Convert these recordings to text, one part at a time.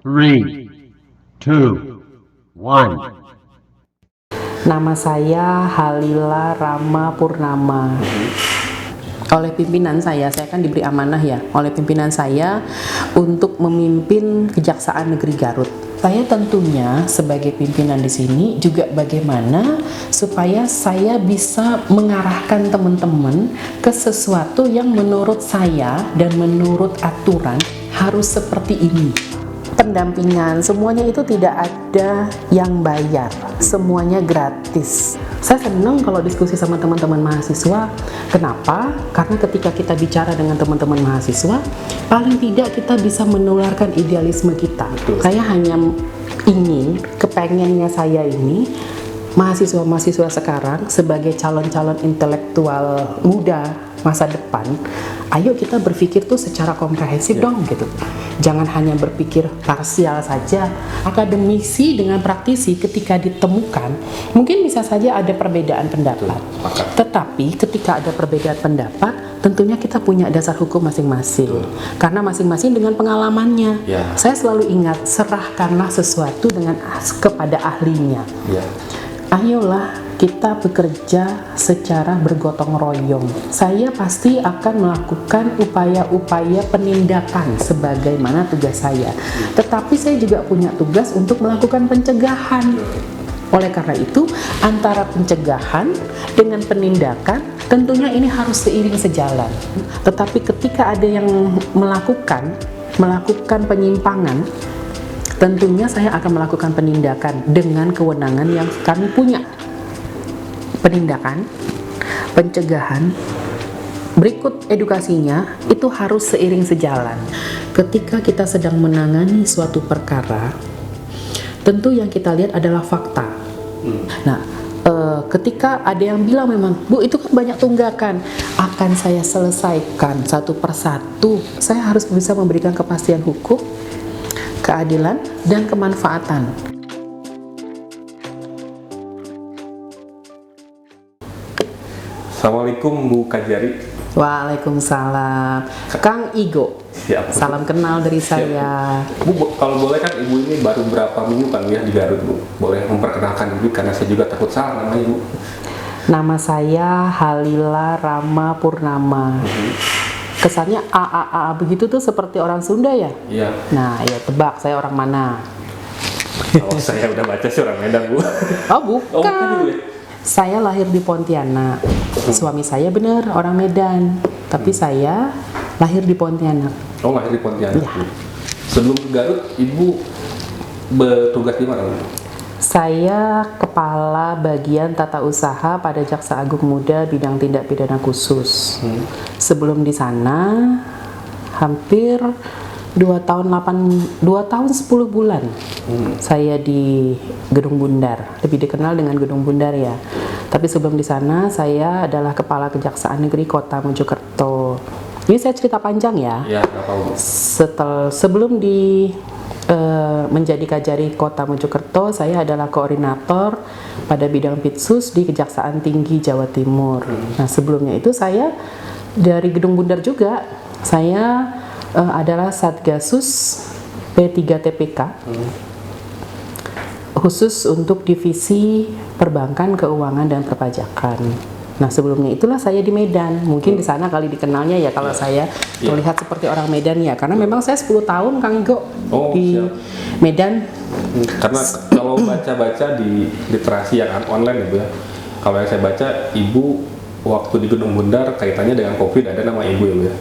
Three, two, one. Nama saya Halila Rama Purnama. Oleh pimpinan saya kan diberi amanah ya, oleh pimpinan saya untuk memimpin Kejaksaan Negeri Garut. Saya tentunya sebagai pimpinan di sini juga bagaimana supaya saya bisa mengarahkan teman-teman ke sesuatu yang menurut saya dan menurut aturan harus seperti ini. Pendampingan semuanya itu tidak ada yang bayar, semuanya gratis. Saya senang kalau diskusi sama teman-teman mahasiswa. Kenapa? Karena ketika kita bicara dengan teman-teman mahasiswa, paling tidak kita bisa menularkan idealisme kita. Betul. Saya hanya ingin, kepengennya saya ini mahasiswa-mahasiswa sekarang sebagai calon-calon intelektual muda masa depan, ayo kita berpikir tuh secara komprehensif dong gitu. Jangan hanya berpikir parsial saja. Akademisi dengan praktisi ketika ditemukan, mungkin bisa saja ada perbedaan pendapat. Tetapi ketika ada perbedaan pendapat, tentunya kita punya dasar hukum masing-masing. Karena masing-masing dengan pengalamannya. Saya selalu ingat, serahkanlah sesuatu kepada ahlinya. Ayolah kita bekerja secara bergotong royong. Saya pasti akan melakukan upaya-upaya penindakan sebagaimana tugas saya. Tetapi saya juga punya tugas untuk melakukan pencegahan. Oleh karena itu, antara pencegahan dengan penindakan tentunya ini harus seiring sejalan. Tetapi ketika ada yang melakukan penyimpangan, tentunya saya akan melakukan penindakan dengan kewenangan yang kami punya. Penindakan, pencegahan, berikut edukasinya itu harus seiring sejalan. Ketika kita sedang menangani suatu perkara, tentu yang kita lihat adalah fakta. Nah, ketika ada yang bilang memang, Bu, itu kan banyak tunggakan, akan saya selesaikan satu persatu. Saya harus bisa memberikan kepastian hukum, keadilan, dan kemanfaatan. Assalamualaikum Bu Kajari. Waalaikumsalam. Kang Igo. Siap. Salam kenal dari saya. Bu, kalau boleh kan Ibu ini baru berapa minggu kan ya di Garut, Bu? Boleh memperkenalkan diri karena saya juga takut salah namanya, Bu. Nama saya Halila Rama Purnama. Kesannya A begitu tuh seperti orang Sunda ya? Iya. Nah, ya tebak saya orang mana? Kalau saya udah baca sih orang Medan, Bu. Oh, bukan. Oh, bukan dulu ya? Saya lahir di Pontianak. Suami saya benar orang Medan, tapi saya lahir di Pontianak. Oh, lahir di Pontianak. Ya. Bu. Sebelum ke Garut, Ibu bertugas di mana, Bu? Saya Kepala Bagian Tata Usaha pada Jaksa Agung Muda bidang tindak pidana khusus. Sebelum di sana hampir 2 tahun 10 bulan saya di Gedung Bundar, lebih dikenal dengan Gedung Bundar ya. Tapi sebelum di sana saya adalah Kepala Kejaksaan Negeri Kota Mojokerto. Ini saya cerita panjang ya. Ya, nggak apa-apa, Bu. Sebelum menjadi Kajari Kota Mojokerto, saya adalah koordinator pada bidang Pitsus di Kejaksaan Tinggi Jawa Timur. Nah, sebelumnya itu saya dari Gedung Bundar juga. Saya adalah Satgasus P3TPK, khusus untuk divisi perbankan, keuangan, dan perpajakan. Nah, sebelumnya itulah saya di Medan. Mungkin di sana kali dikenalnya ya kalau saya terlihat seperti orang Medan ya, karena memang saya 10 tahun Kang Igo di Medan. Karena kalau baca-baca di literasi yang online Ibu ya, kalau yang saya baca, Ibu waktu di Gedung Bundar kaitannya dengan COVID ada nama Ibu ya, Bu ya.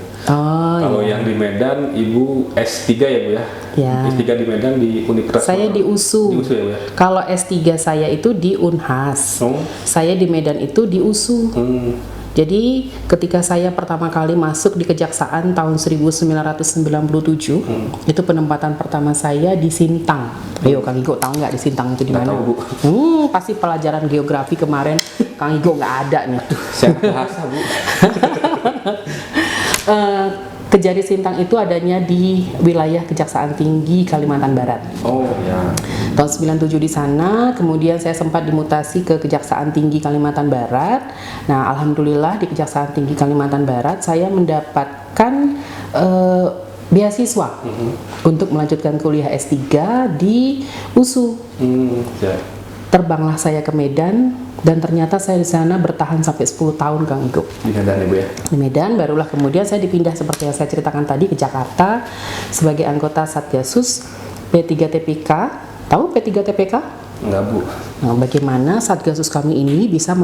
Kalau yang di Medan, Ibu S3 ya, Bu ya? Ya. S3 di Medan di Universitas. Saya di USU. Di USU ya, Bu ya? Kalau S3 saya itu di Unhas. Saya di Medan itu di USU. Jadi ketika saya pertama kali masuk di Kejaksaan tahun 1997, itu penempatan pertama saya di Sintang. Ayo Kang Igo tahu nggak di Sintang itu di mana? Tahu, Bu. Pasti pelajaran geografi kemarin Kang Igo nggak ada nih. Saya bahasa, Bu. Kejari Sintang itu adanya di wilayah Kejaksaan Tinggi Kalimantan Barat. Oh ya. Tahun 97 di sana, kemudian saya sempat dimutasi ke Kejaksaan Tinggi Kalimantan Barat. Nah, alhamdulillah di Kejaksaan Tinggi Kalimantan Barat saya mendapatkan beasiswa untuk melanjutkan kuliah S3 di USU. Ya. Terbanglah saya ke Medan dan ternyata saya di sana bertahan sampai 10 tahun Kang Igo. Di Medan Bu ya. Di Medan barulah kemudian saya dipindah seperti yang saya ceritakan tadi ke Jakarta sebagai anggota Satgasus P3TPK. Tahu P3TPK? Enggak Bu. Nah, bagaimana Satgasus kami ini bisa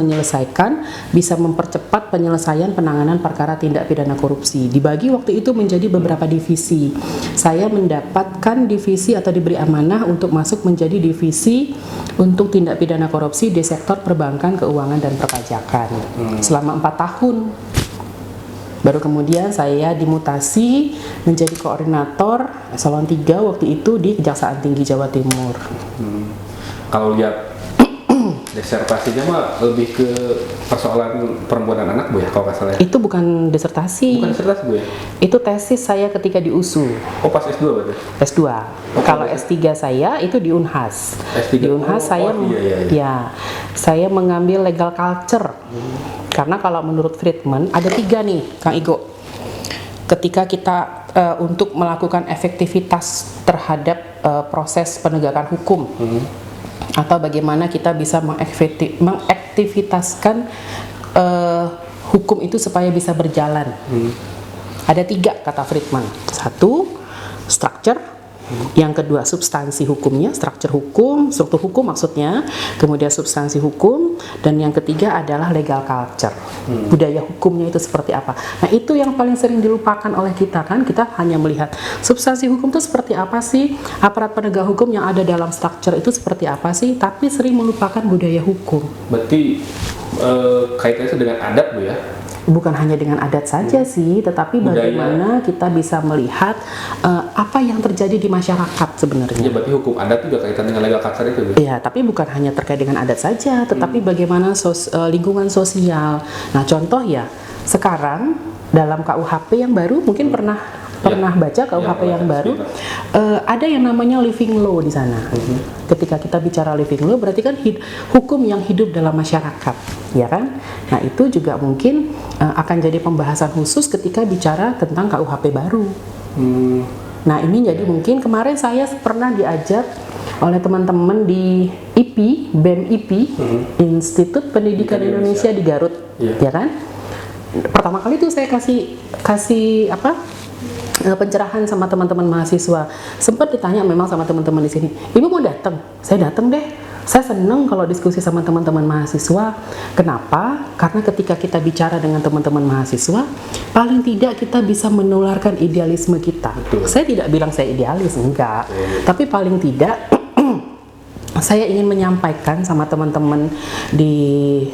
mempercepat penyelesaian penanganan perkara tindak pidana korupsi. Dibagi waktu itu menjadi beberapa divisi. Saya mendapatkan divisi atau diberi amanah untuk masuk menjadi divisi untuk tindak pidana korupsi di sektor perbankan, keuangan, dan perpajakan selama 4 tahun. Baru kemudian saya dimutasi menjadi koordinator eselon 3 waktu itu di Kejaksaan Tinggi Jawa Timur. Kalau lihat disertasinya mah lebih ke persoalan perempuan dan anak Bu ya, kalau nggak salah ya? Itu bukan disertasi. Bukan disertasi Bu ya? Itu tesis saya ketika di USU. Oh pas S2 berarti? S2. Kalau S3 saya itu di Unhas. S3. Di Unhas iya. Saya mengambil legal culture. Karena kalau menurut Friedman ada 3 nih, Kang Igo. Ketika kita untuk melakukan efektivitas terhadap proses penegakan hukum. Atau bagaimana kita bisa mengaktivitaskan hukum itu supaya bisa berjalan. Ada 3 kata Friedman. 1, structure. Yang kedua, substansi hukumnya, struktur hukum maksudnya. Kemudian substansi hukum. Dan yang ketiga adalah legal culture. Budaya hukumnya itu seperti apa. Nah itu yang paling sering dilupakan oleh kita kan. Kita hanya melihat substansi hukum itu seperti apa sih, aparat penegak hukum yang ada dalam struktur itu seperti apa sih, tapi sering melupakan budaya hukum. Berarti kaitannya itu dengan adat Bu ya? Bukan hanya dengan adat saja sih, tetapi budaya. Bagaimana kita bisa melihat apa yang terjadi di masyarakat sebenarnya. Ya berarti hukum adat juga kaitan dengan legal culture itu Bu? Iya, tapi bukan hanya terkait dengan adat saja, tetapi bagaimana lingkungan sosial. Nah, contoh ya, sekarang dalam KUHP yang baru mungkin pernah baca KUHP yang baru, ada yang namanya living law di sana. Ketika kita bicara living law berarti kan hukum yang hidup dalam masyarakat, ya kan? Nah itu juga mungkin akan jadi pembahasan khusus ketika bicara tentang KUHP baru. Nah ini jadi mungkin kemarin saya pernah diajak oleh teman-teman di IP, BEM IP, Institut Pendidikan Indonesia di Garut, ya kan? Pertama kali itu saya kasih pencerahan sama teman-teman mahasiswa. Sempat ditanya memang sama teman-teman di sini, Ibu mau datang? Saya datang deh. Saya senang kalau diskusi sama teman-teman mahasiswa. Kenapa? Karena ketika kita bicara dengan teman-teman mahasiswa, paling tidak kita bisa menularkan idealisme kita. Saya tidak bilang saya idealis, enggak. Tapi paling tidak saya ingin menyampaikan sama teman-teman di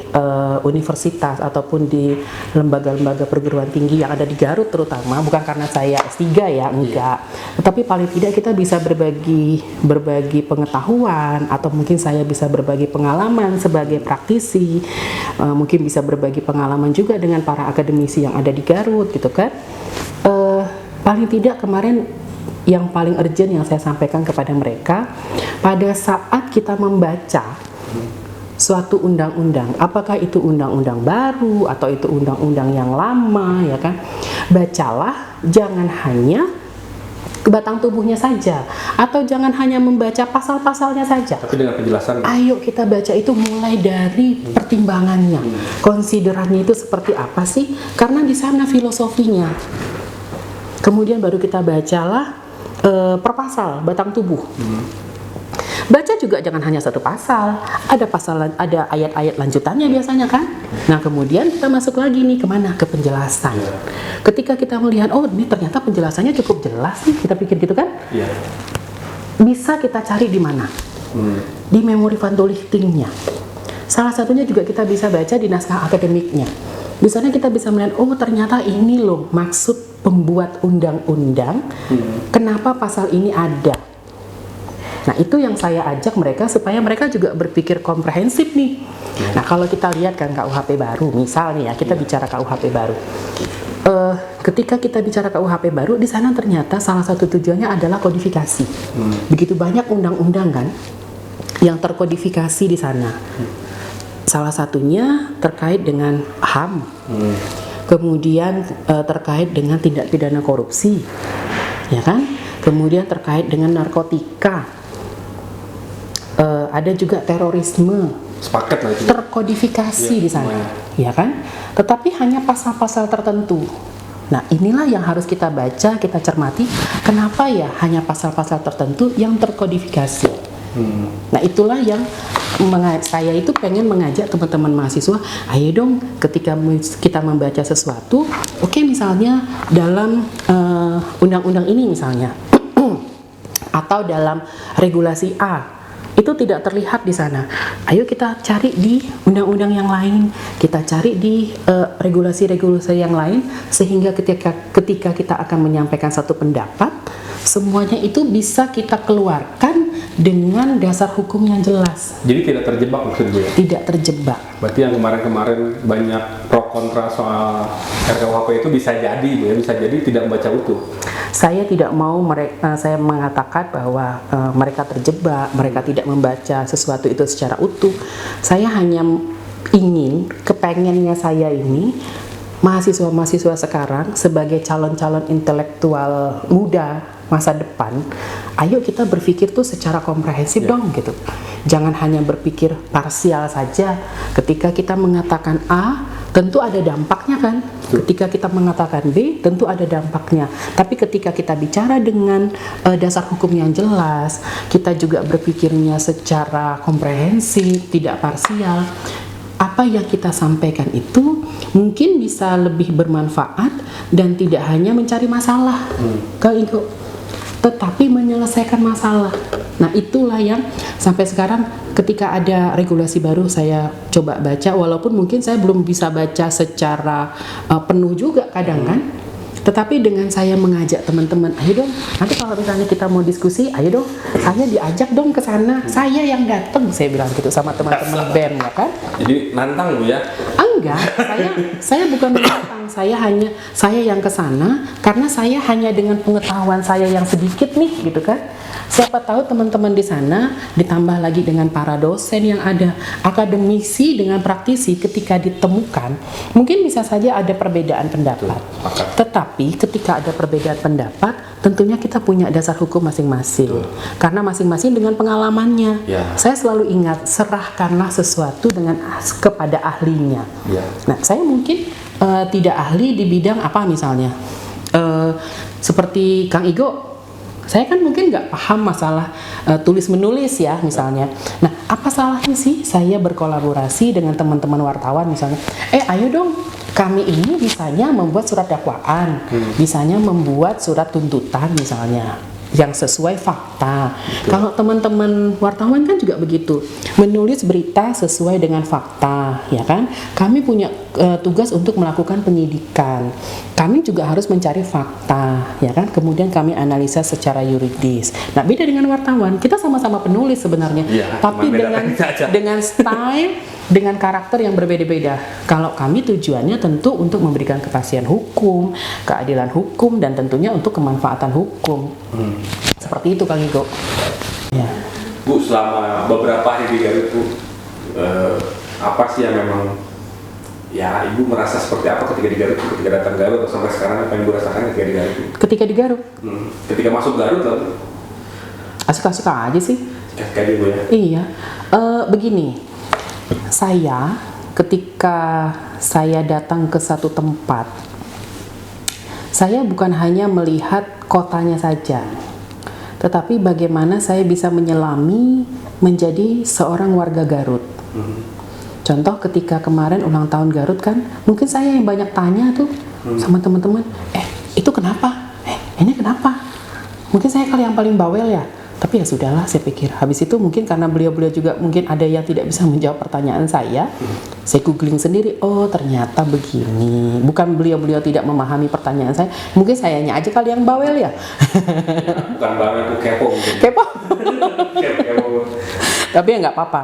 universitas ataupun di lembaga-lembaga perguruan tinggi yang ada di Garut terutama, bukan karena saya S3 ya, enggak. Tetapi paling tidak kita bisa berbagi pengetahuan, atau mungkin saya bisa berbagi pengalaman sebagai praktisi, mungkin bisa berbagi pengalaman juga dengan para akademisi yang ada di Garut gitu kan. Paling tidak kemarin yang paling urgent yang saya sampaikan kepada mereka, pada saat kita membaca suatu undang-undang, apakah itu undang-undang baru atau itu undang-undang yang lama, ya kan, bacalah, jangan hanya ke batang tubuhnya saja, atau jangan hanya membaca pasal-pasalnya saja, tapi dengan penjelasan. Ayo kita baca itu mulai dari pertimbangannya, konsiderannya itu seperti apa sih, karena di sana filosofinya. Kemudian baru kita bacalah per pasal, batang tubuh. Baca juga jangan hanya satu pasal, ada ayat-ayat lanjutannya biasanya kan. Nah kemudian kita masuk lagi nih kemana? Ke penjelasan. Ketika kita melihat, oh ini ternyata penjelasannya cukup jelas nih, kita pikir gitu kan. Bisa kita cari di mana? Di memori liftingnya. Salah satunya juga kita bisa baca di naskah akademiknya. Di sana kita bisa melihat, oh ternyata ini loh maksud pembuat undang-undang, kenapa pasal ini ada. Nah itu yang saya ajak mereka supaya mereka juga berpikir komprehensif nih. Nah kalau kita lihat kan KUHP baru, misalnya ya kita bicara KUHP baru. Ketika kita bicara KUHP baru, di sana ternyata salah satu tujuannya adalah kodifikasi. Begitu banyak undang-undang kan yang terkodifikasi di sana. Salah satunya terkait dengan HAM. Kemudian terkait dengan tindak pidana korupsi, ya kan? Kemudian terkait dengan narkotika, ada juga terorisme, Sepaket lah itu. terkodifikasi di sana, ya kan? Tetapi hanya pasal-pasal tertentu. Nah, inilah yang harus kita baca, kita cermati. Kenapa ya hanya pasal-pasal tertentu yang terkodifikasi? Nah, itulah yang saya itu pengen mengajak teman-teman mahasiswa, ayo dong ketika kita membaca sesuatu, oke, misalnya dalam undang-undang ini misalnya, atau dalam regulasi A, itu tidak terlihat di sana. Ayo kita cari di undang-undang yang lain, kita cari di regulasi-regulasi yang lain, sehingga ketika kita akan menyampaikan satu pendapat, semuanya itu bisa kita keluarkan dengan dasar hukum yang jelas. Jadi tidak terjebak maksud gue? Tidak terjebak. Berarti yang kemarin-kemarin banyak pro kontra soal RKUHP itu bisa jadi, bisa jadi tidak membaca utuh. Saya tidak mau saya mengatakan bahwa mereka terjebak, mereka tidak membaca sesuatu itu secara utuh. Saya hanya ingin, kepengennya saya ini, mahasiswa-mahasiswa sekarang sebagai calon-calon intelektual muda masa depan, ayo kita berpikir tuh secara komprehensif dong gitu. Jangan hanya berpikir parsial saja. Ketika kita mengatakan A, tentu ada dampaknya kan. Ketika kita mengatakan B, tentu ada dampaknya. Tapi ketika kita bicara dengan dasar hukum yang jelas, kita juga berpikirnya secara komprehensif, tidak parsial. Apa yang kita sampaikan itu mungkin bisa lebih bermanfaat dan tidak hanya mencari masalah, tetapi menyelesaikan masalah. Nah, itulah yang sampai sekarang ketika ada regulasi baru saya coba baca, walaupun mungkin saya belum bisa baca secara penuh juga kadang kan. Tetapi dengan saya mengajak teman-teman, ayo dong, nanti kalau misalnya kita mau diskusi, ayo dong, saya diajak dong ke sana, saya yang datang, saya bilang gitu sama teman-teman BEM, ya kan? Jadi nantang Bu ya? Enggak, saya bukan menantang, saya yang ke sana karena saya hanya dengan pengetahuan saya yang sedikit nih, gitu kan? Siapa tahu teman-teman di sana ditambah lagi dengan para dosen yang ada, akademisi dengan praktisi, ketika ditemukan mungkin bisa saja ada perbedaan pendapat. Tetapi ketika ada perbedaan pendapat, tentunya kita punya dasar hukum masing-masing. Karena masing-masing dengan pengalamannya. Saya selalu ingat, serahkanlah sesuatu kepada ahlinya. Nah, saya mungkin tidak ahli di bidang apa misalnya. Seperti Kang Igo, saya kan mungkin nggak paham masalah tulis menulis ya misalnya. Nah, apa salahnya sih saya berkolaborasi dengan teman-teman wartawan misalnya? Ayo dong, kami ini bisanya membuat surat dakwaan, bisanya membuat surat tuntutan misalnya, yang sesuai fakta. Kalau teman-teman wartawan kan juga begitu, menulis berita sesuai dengan fakta, ya kan? Kami punya tugas untuk melakukan penyidikan. Kami juga harus mencari fakta, ya kan? Kemudian kami analisa secara yuridis. Nah, beda dengan wartawan, kita sama-sama penulis sebenarnya, tapi dengan style, dengan karakter yang berbeda-beda. Kalau kami tujuannya tentu untuk memberikan kepastian hukum, keadilan hukum, dan tentunya untuk kemanfaatan hukum. Seperti itu Kang Igo. Ya. Bu, selama beberapa hari di Garut Bu, apa sih yang memang ya Ibu merasa seperti apa ketika di Garut, ketika datang Garut, atau sampai sekarang apa yang Ibu rasakan ketika di Garut? Ketika di Garut? Ketika masuk Garut lalu? Asik-asik aja sih. Kayak Ibu ya? Iya. Begini, saya ketika saya datang ke satu tempat, saya bukan hanya melihat kotanya saja, tetapi bagaimana saya bisa menyelami menjadi seorang warga Garut. Contoh ketika kemarin ulang tahun Garut kan, mungkin saya yang banyak tanya tuh sama teman-teman, itu kenapa? Ini kenapa? Mungkin saya kali yang paling bawel ya. Tapi ya sudahlah, saya pikir. Habis itu mungkin karena beliau-beliau juga mungkin ada yang tidak bisa menjawab pertanyaan saya googling sendiri, oh ternyata begini. Bukan beliau-beliau tidak memahami pertanyaan saya, mungkin sayanya aja kali yang bawel ya. Bukan bawel, itu kepo mungkin. Kepo? Kepo. Tapi ya nggak apa-apa.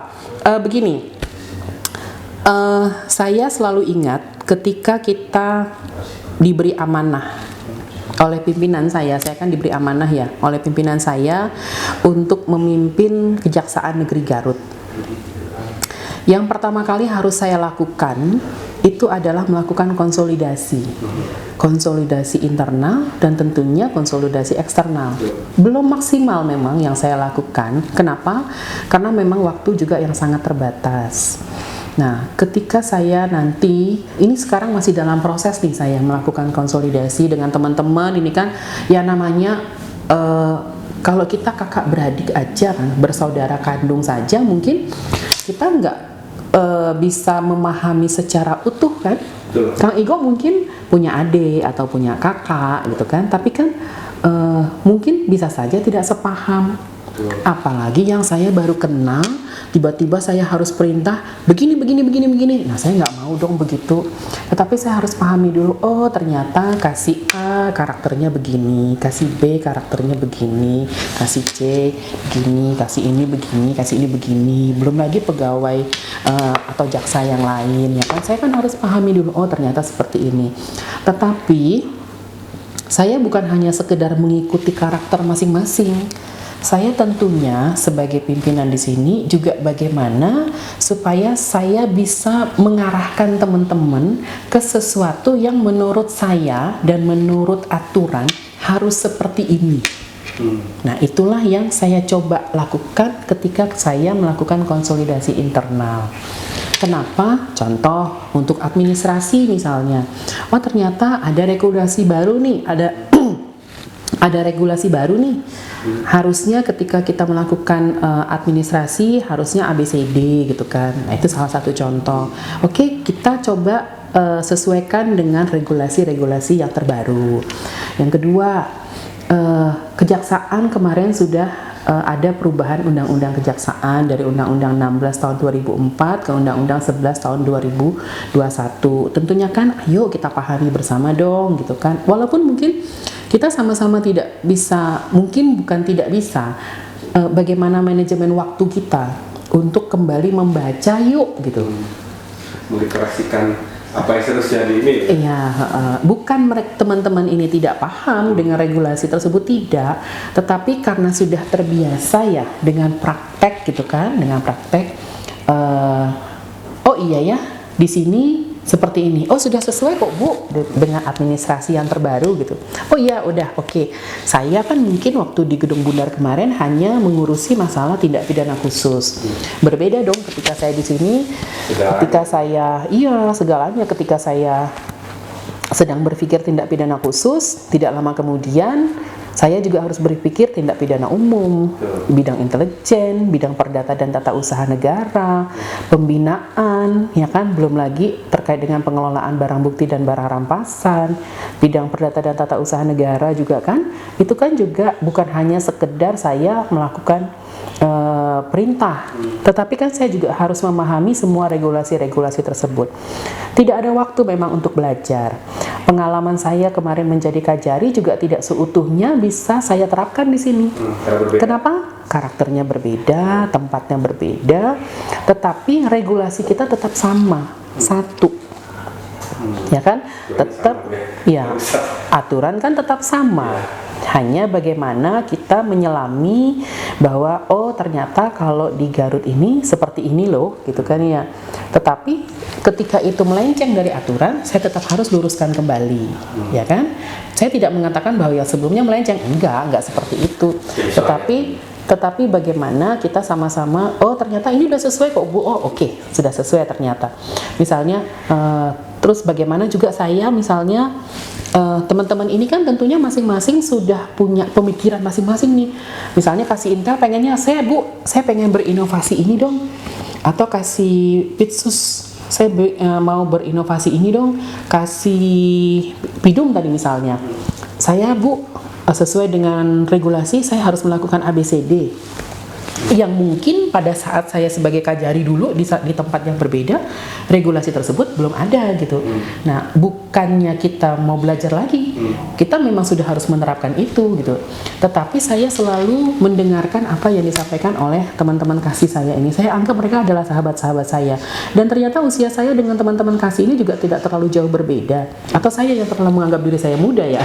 Begini, saya selalu ingat ketika kita diberi amanah oleh pimpinan saya kan diberi amanah ya oleh pimpinan saya untuk memimpin Kejaksaan Negeri Garut. Yang pertama kali harus saya lakukan itu adalah melakukan konsolidasi internal dan tentunya konsolidasi eksternal. Belum maksimal memang yang saya lakukan. Kenapa? Karena memang waktu juga yang sangat terbatas. Nah, ketika saya nanti, ini sekarang masih dalam proses nih saya melakukan konsolidasi dengan teman-teman. Ini kan ya namanya kalau kita kakak beradik aja kan, bersaudara kandung saja mungkin kita nggak bisa memahami secara utuh kan. Kang Igo mungkin punya adik atau punya kakak gitu kan, tapi kan mungkin bisa saja tidak sepaham. Apalagi yang saya baru kenal, tiba-tiba saya harus perintah begini. Nah, saya nggak mau dong begitu. Tetapi saya harus pahami dulu, oh ternyata kasih A karakternya begini, kasih B karakternya begini, kasih C begini, kasih ini begini, kasih ini begini. Belum lagi pegawai atau jaksa yang lain, ya kan? Saya kan harus pahami dulu, oh ternyata seperti ini. Tetapi saya bukan hanya sekedar mengikuti karakter masing-masing. Saya tentunya sebagai pimpinan di sini juga bagaimana supaya saya bisa mengarahkan teman-teman ke sesuatu yang menurut saya dan menurut aturan harus seperti ini. Nah, itulah yang saya coba lakukan ketika saya melakukan konsolidasi internal. Kenapa? Contoh untuk administrasi misalnya. Oh, ternyata ada regulasi baru nih, ada regulasi baru nih. Harusnya ketika kita melakukan administrasi harusnya ABCD gitu kan. Nah, itu salah satu contoh. Oke, kita coba sesuaikan dengan regulasi-regulasi yang terbaru. Yang kedua, kejaksaan kemarin sudah ada perubahan Undang-Undang Kejaksaan dari Undang-Undang 16 tahun 2004 ke Undang-Undang 11 tahun 2021. Tentunya kan, ayo kita pahami bersama dong gitu kan. Walaupun mungkin kita sama-sama tidak bisa, mungkin bukan tidak bisa, bagaimana manajemen waktu kita untuk kembali membaca yuk gitu. Meliterasikan apa yang seharusnya di ini. Iya, bukan teman-teman ini tidak paham dengan regulasi tersebut, tidak, tetapi karena sudah terbiasa ya dengan praktek gitu kan, dengan praktek. Oh iya ya, di sini seperti ini. Oh, sudah sesuai kok Bu dengan administrasi yang terbaru gitu. Oh iya, udah oke. Saya kan mungkin waktu di Gedung Bundar kemarin hanya mengurusi masalah tindak pidana khusus. Berbeda dong ketika saya di sini. Ketika saya segalanya ketika saya sedang berpikir tindak pidana khusus, tidak lama kemudian saya juga harus berpikir tindak pidana umum, bidang intelijen, bidang perdata dan tata usaha negara, pembinaan, ya kan, belum lagi terkait dengan pengelolaan barang bukti dan barang rampasan, bidang perdata dan tata usaha negara juga kan, itu kan juga bukan hanya sekedar saya melakukan perintah, tetapi kan saya juga harus memahami semua regulasi-regulasi tersebut. Tidak ada waktu memang untuk belajar. Pengalaman saya kemarin menjadi kajari juga tidak seutuhnya bisa saya terapkan di sini. Kenapa? Karakternya berbeda, tempatnya berbeda, tetapi regulasi kita tetap sama, satu. Ya kan? Tetap, ya, aturan kan tetap sama. Hanya bagaimana kita menyelami bahwa oh ternyata kalau di Garut ini seperti ini loh gitu kan ya. Tetapi ketika itu melenceng dari aturan, saya tetap harus luruskan kembali, ya kan? Saya tidak mengatakan bahwa yang sebelumnya melenceng, enggak seperti itu. Tetapi bagaimana kita sama-sama, oh ternyata ini udah sesuai kok Bu, oh oke, sudah sesuai ternyata. Misalnya, terus bagaimana juga saya misalnya, teman-teman ini kan tentunya masing-masing sudah punya pemikiran masing-masing nih. Misalnya kasih Intel pengennya, saya pengen berinovasi ini dong. Atau kasih Pitsus, saya mau berinovasi ini dong. Kasih Pidum tadi misalnya, saya Bu, sesuai dengan regulasi saya harus melakukan ABCD yang mungkin pada saat saya sebagai kajari dulu di tempat yang berbeda regulasi tersebut belum ada gitu. Nah, bukannya kita mau belajar lagi, kita memang sudah harus menerapkan itu gitu. Tetapi saya selalu mendengarkan apa yang disampaikan oleh teman-teman kasih saya ini. Saya anggap mereka adalah sahabat-sahabat saya, dan ternyata usia saya dengan teman-teman kasih ini juga tidak terlalu jauh berbeda. Atau saya yang terlalu menganggap diri saya muda ya.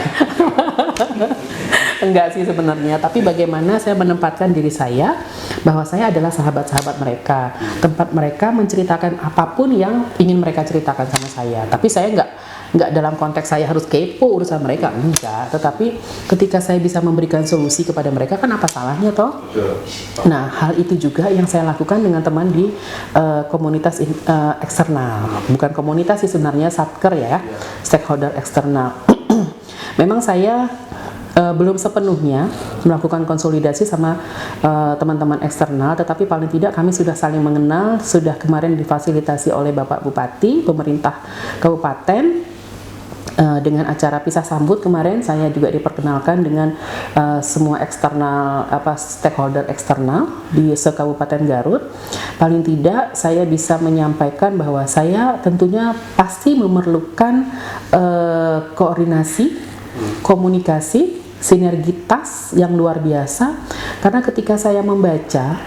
Enggak sih sebenarnya, tapi bagaimana saya menempatkan diri saya bahwa saya adalah sahabat-sahabat mereka, tempat mereka menceritakan apapun yang ingin mereka ceritakan sama saya. Tapi saya nggak dalam konteks saya harus kepo urusan mereka, enggak. Tetapi ketika saya bisa memberikan solusi kepada mereka, kan apa salahnya toh? Nah, hal itu juga yang saya lakukan dengan teman di komunitas eksternal, bukan komunitas sih sebenarnya, satker ya, stakeholder eksternal. Memang saya belum sepenuhnya melakukan konsolidasi sama teman-teman eksternal, tetapi paling tidak kami sudah saling mengenal, sudah kemarin difasilitasi oleh Bapak Bupati, pemerintah kabupaten, dengan acara pisah sambut kemarin. Saya juga diperkenalkan dengan semua eksternal, stakeholder eksternal di se-Kabupaten Garut. Paling tidak saya bisa menyampaikan bahwa saya tentunya pasti memerlukan koordinasi, komunikasi, sinergitas yang luar biasa, karena ketika saya membaca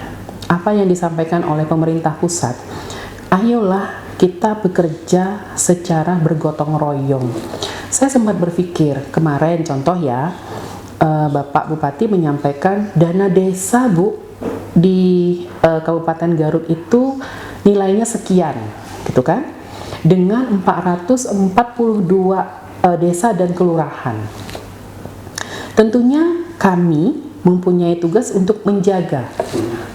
apa yang disampaikan oleh pemerintah pusat, ayolah kita bekerja secara bergotong royong. Saya sempat berpikir kemarin, contoh ya, Bapak Bupati menyampaikan dana desa Bu di Kabupaten Garut itu nilainya sekian, gitu kan? Dengan 442 desa dan kelurahan. Tentunya kami mempunyai tugas untuk menjaga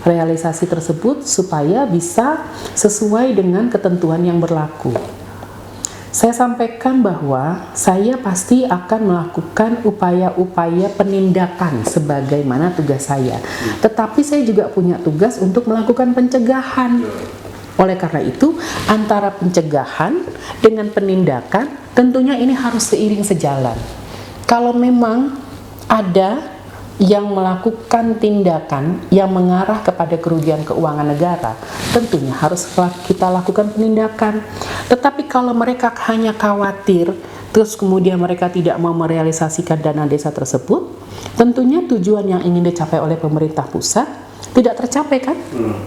realisasi tersebut supaya bisa sesuai dengan ketentuan yang berlaku. Saya sampaikan bahwa saya pasti akan melakukan upaya-upaya penindakan sebagaimana tugas saya. Tetapi saya juga punya tugas untuk melakukan pencegahan. Oleh karena itu, antara pencegahan dengan penindakan tentunya ini harus seiring sejalan. Kalau memang ada yang melakukan tindakan yang mengarah kepada kerugian keuangan negara, tentunya harus kita lakukan penindakan. Tetapi kalau mereka hanya khawatir, terus kemudian mereka tidak mau merealisasikan dana desa tersebut, tentunya tujuan yang ingin dicapai oleh pemerintah pusat tidak tercapai kan?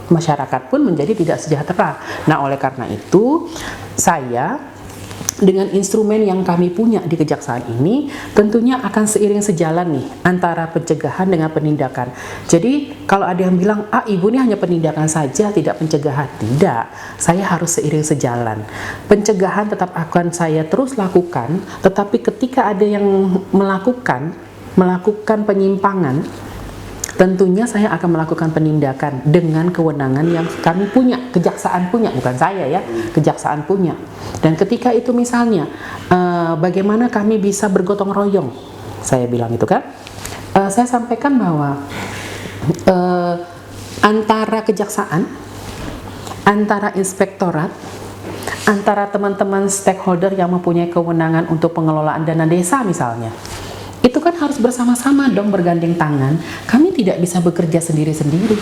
Masyarakat pun menjadi tidak sejahtera. Nah, oleh karena itu, saya dengan instrumen yang kami punya di kejaksaan ini tentunya akan seiring sejalan nih antara pencegahan dengan penindakan. Jadi kalau ada yang bilang, ibu ini hanya penindakan saja tidak pencegahan, tidak, saya harus seiring sejalan. Pencegahan tetap akan saya terus lakukan, tetapi ketika ada yang melakukan penyimpangan, tentunya saya akan melakukan penindakan dengan kewenangan yang kami punya, kejaksaan punya, bukan saya ya, kejaksaan punya. Dan ketika itu misalnya, bagaimana kami bisa bergotong royong, saya bilang itu kan, saya sampaikan bahwa antara kejaksaan, antara inspektorat, antara teman-teman stakeholder yang mempunyai kewenangan untuk pengelolaan dana desa misalnya, itu kan harus bersama-sama dong, bergandeng tangan. Kami tidak bisa bekerja sendiri-sendiri.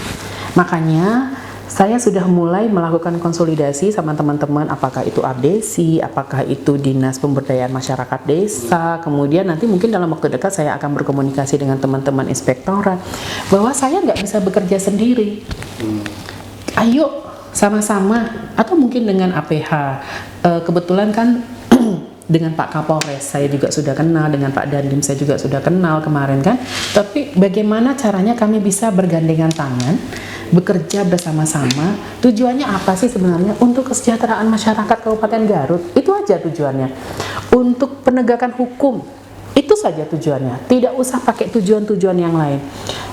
Makanya saya sudah mulai melakukan konsolidasi sama teman-teman, apakah itu Abdesi, apakah itu Dinas Pemberdayaan Masyarakat Desa, kemudian nanti mungkin dalam waktu dekat saya akan berkomunikasi dengan teman-teman inspektorat, bahwa saya nggak bisa bekerja sendiri. Ayo sama-sama, atau mungkin dengan APH. Kebetulan kan dengan Pak Kapolres saya juga sudah kenal, dengan Pak Dandim saya juga sudah kenal kemarin kan. Tapi bagaimana caranya kami bisa bergandengan tangan, bekerja bersama-sama. Tujuannya apa sih sebenarnya? Untuk kesejahteraan masyarakat Kabupaten Garut. Itu aja tujuannya. Untuk penegakan hukum. Itu saja tujuannya. Tidak usah pakai tujuan-tujuan yang lain.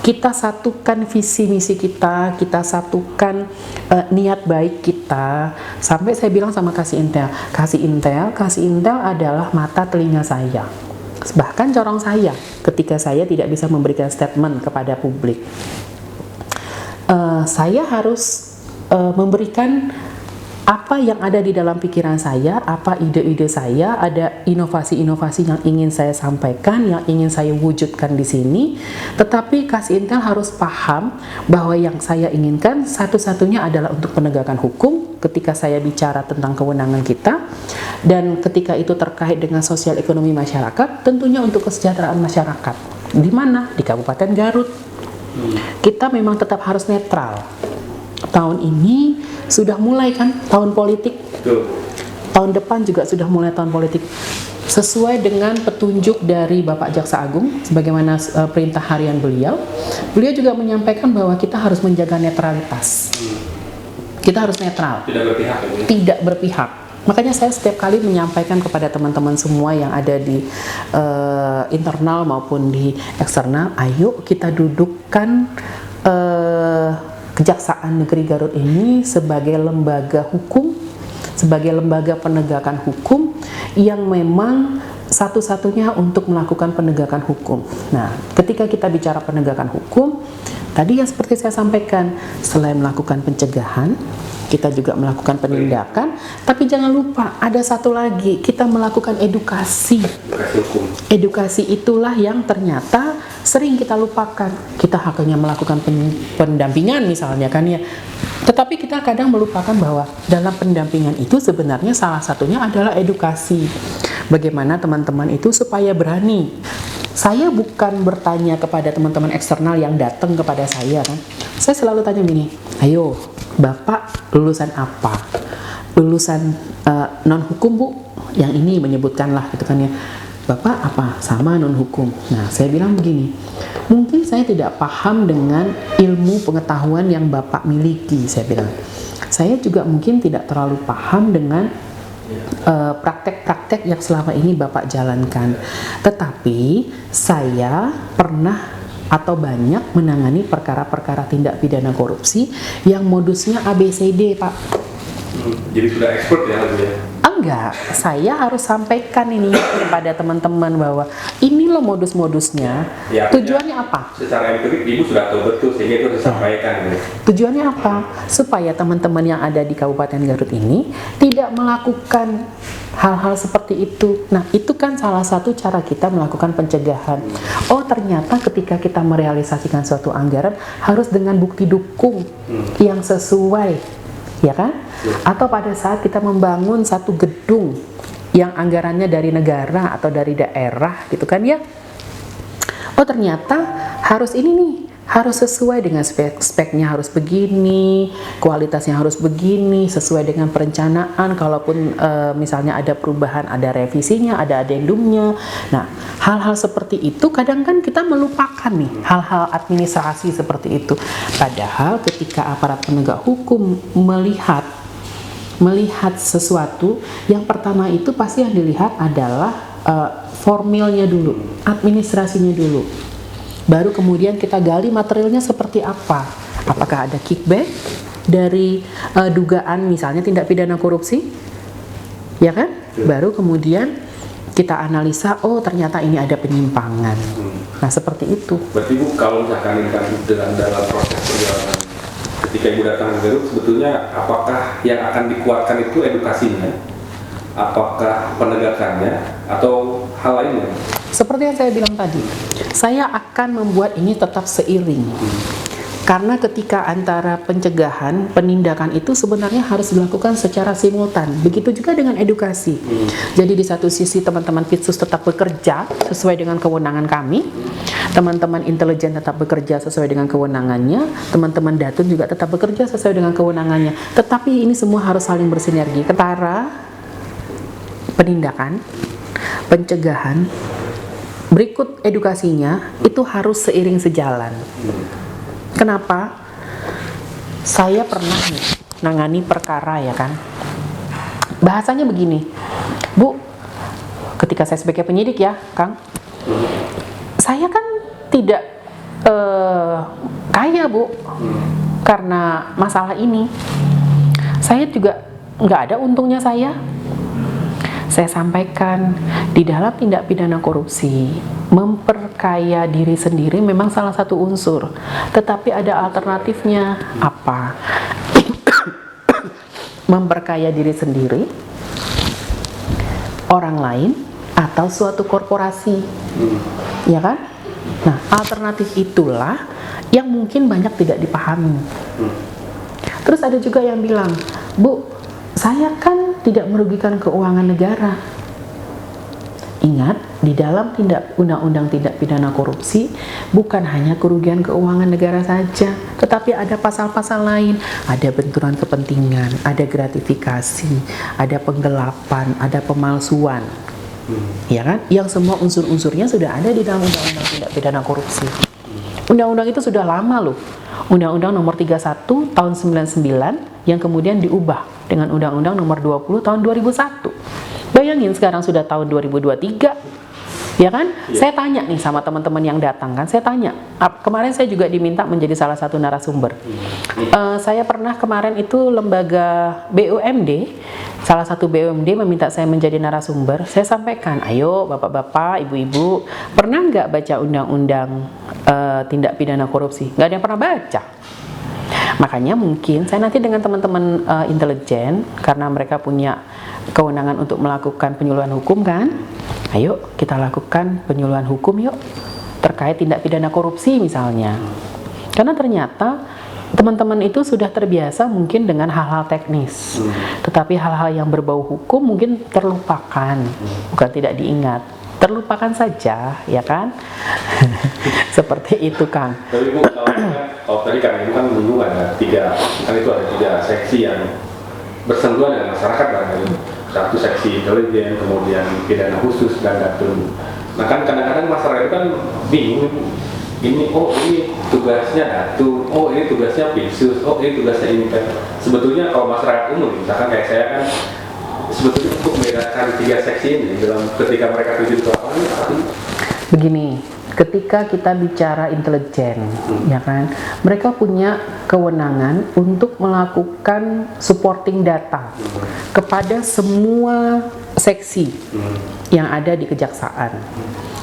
Kita satukan visi misi kita satukan niat baik kita. Sampai saya bilang sama Kasih Intel adalah mata telinga saya. Bahkan corong saya ketika saya tidak bisa memberikan statement kepada publik. Saya harus memberikan apa yang ada di dalam pikiran saya, apa ide-ide saya, ada inovasi-inovasi yang ingin saya sampaikan, yang ingin saya wujudkan di sini. Tetapi Kasih Intel harus paham bahwa yang saya inginkan satu-satunya adalah untuk penegakan hukum ketika saya bicara tentang kewenangan kita, dan ketika itu terkait dengan sosial ekonomi masyarakat, tentunya untuk kesejahteraan masyarakat. Di mana? Di Kabupaten Garut. Kita memang tetap harus netral. Tahun ini sudah mulai kan tahun politik. Tahun depan juga sudah mulai tahun politik. sesuai dengan petunjuk dari Bapak Jaksa Agung, sebagaimana perintah harian beliau juga menyampaikan bahwa kita harus menjaga netralitas. Kita harus netral, tidak berpihak. Makanya saya setiap kali menyampaikan kepada teman-teman semua yang ada di internal maupun di eksternal, ayo kita dudukkan Kejaksaan Negeri Garut ini sebagai lembaga hukum, sebagai lembaga penegakan hukum yang memang satu-satunya untuk melakukan penegakan hukum. Nah, ketika kita bicara penegakan hukum, tadi yang seperti saya sampaikan, selain melakukan pencegahan, kita juga melakukan penindakan, tapi jangan lupa ada satu lagi, kita melakukan edukasi. Edukasi itulah yang ternyata sering kita lupakan. Kita hanya melakukan pendampingan misalnya kan ya. Tetapi kita kadang melupakan bahwa dalam pendampingan itu sebenarnya salah satunya adalah edukasi. Bagaimana teman-teman itu supaya berani. Saya bukan bertanya kepada teman-teman eksternal yang datang kepada saya kan. Saya selalu tanya gini, ayo Bapak lulusan apa? Lulusan non hukum Bu? Yang ini menyebutkanlah gitu kan ya. Bapak apa? Sama non hukum. Nah, saya bilang begini, mungkin saya tidak paham dengan ilmu pengetahuan yang Bapak miliki, saya bilang. Saya juga mungkin tidak terlalu paham dengan praktek-praktek yang selama ini Bapak jalankan. Tetapi saya pernah atau banyak menangani perkara-perkara tindak pidana korupsi yang modusnya ABCD, Pak. Jadi sudah expert ya? Enggak, saya harus sampaikan ini kepada teman-teman bahwa ini loh modus-modusnya. Ya, tujuannya apa? Secara empirik Ibu sudah tahu betul sehingga itu disampaikan. Tujuannya apa? Supaya teman-teman yang ada di Kabupaten Garut ini tidak melakukan hal-hal seperti itu. Nah, itu kan salah satu cara kita melakukan pencegahan. Oh, ternyata ketika kita merealisasikan suatu anggaran harus dengan bukti dukung yang sesuai. Ya kan? Atau pada saat kita membangun satu gedung yang anggarannya dari negara atau dari daerah gitu kan ya. Oh, ternyata harus ini nih, harus sesuai dengan speknya harus begini, kualitasnya harus begini, sesuai dengan perencanaan. Kalaupun misalnya ada perubahan, ada revisinya, ada adendumnya. Nah, hal-hal seperti itu kadang kan kita melupakan nih, hal-hal administrasi seperti itu. Padahal ketika aparat penegak hukum melihat sesuatu, yang pertama itu pasti yang dilihat adalah formilnya dulu, administrasinya dulu. Baru kemudian kita gali materialnya seperti apa. Apakah ada kickback dari dugaan misalnya tindak pidana korupsi? Ya kan? Baru kemudian kita analisa, oh ternyata ini ada penyimpangan. Nah, seperti itu. Berarti Bu, kalau misalkan ini kan dalam proses perjalanan ketika Ibu datang ke Garut, sebetulnya apakah yang akan dikuatkan itu edukasinya? Apakah penegakannya atau hal lainnya? Seperti yang saya bilang tadi, saya akan membuat ini tetap seiring. Karena ketika antara pencegahan, penindakan itu sebenarnya harus dilakukan secara simultan. Begitu juga dengan edukasi. Jadi di satu sisi teman-teman Pitsus tetap bekerja sesuai dengan kewenangan kami, teman-teman intelijen tetap bekerja sesuai dengan kewenangannya, teman-teman Datun juga tetap bekerja sesuai dengan kewenangannya. Tetapi ini semua harus saling bersinergi. Ketara penindakan, pencegahan, berikut edukasinya itu harus seiring sejalan. Kenapa? Saya pernah nih nangani perkara ya kan. Bahasanya begini, Bu, ketika saya sebagai penyidik ya, Kang, saya kan tidak kaya Bu, karena masalah ini. Saya juga nggak ada untungnya saya. Saya sampaikan, di dalam tindak pidana korupsi, memperkaya diri sendiri memang salah satu unsur. Tetapi ada alternatifnya. Apa? Memperkaya diri sendiri, orang lain, atau suatu korporasi. Ya kan? Nah, alternatif itulah yang mungkin banyak tidak dipahami. Terus ada juga yang bilang, Bu, saya kan tidak merugikan keuangan negara. Ingat, di dalam undang-undang tindak pidana korupsi bukan hanya kerugian keuangan negara saja, tetapi ada pasal-pasal lain, ada benturan kepentingan, ada gratifikasi, ada penggelapan, ada pemalsuan. ya kan? Yang semua unsur-unsurnya sudah ada di dalam Undang-Undang Tindak Pidana Korupsi. Undang-undang itu sudah lama loh. Undang-Undang nomor 31 tahun 99 yang kemudian diubah dengan Undang-Undang nomor 20 tahun 2001. Bayangin sekarang sudah tahun 2023. Ya kan? Saya tanya nih sama teman-teman yang datang kan, saya tanya. Kemarin saya juga diminta menjadi salah satu narasumber. Saya pernah kemarin itu lembaga BUMD, salah satu BUMD meminta saya menjadi narasumber. Saya sampaikan, ayo bapak-bapak, ibu-ibu, pernah nggak baca undang-undang tindak pidana korupsi? Nggak ada yang pernah baca. Makanya mungkin saya nanti dengan teman-teman intelijen, karena mereka punya kewenangan untuk melakukan penyuluhan hukum kan, ayo kita lakukan penyuluhan hukum yuk terkait tindak pidana korupsi misalnya. Karena ternyata teman-teman itu sudah terbiasa mungkin dengan hal-hal teknis, tetapi hal-hal yang berbau hukum mungkin terlupakan, bukan tidak diingat, terlupakan saja, ya kan? Seperti itu, Kang. Tapi Bu, kalau tadi kan itu kan dulu ada tiga seksi yang bersentuhan dengan masyarakat barangkali. Satu seksi intelijen, kemudian pidana khusus dan datum. Nah kan kadang-kadang masyarakat itu kan bingung. Ini tugasnya datum, ini tugasnya pinsus, ini tugasnya ini kan. Sebetulnya kalau masyarakat umum, misalkan kayak saya kan, sebetulnya untuk membedakan tiga seksi ini dalam ketika mereka tuju ke lapangan. Begini, ketika kita bicara intelijen, ya kan, mereka punya kewenangan untuk melakukan supporting data kepada semua seksi yang ada di kejaksaan.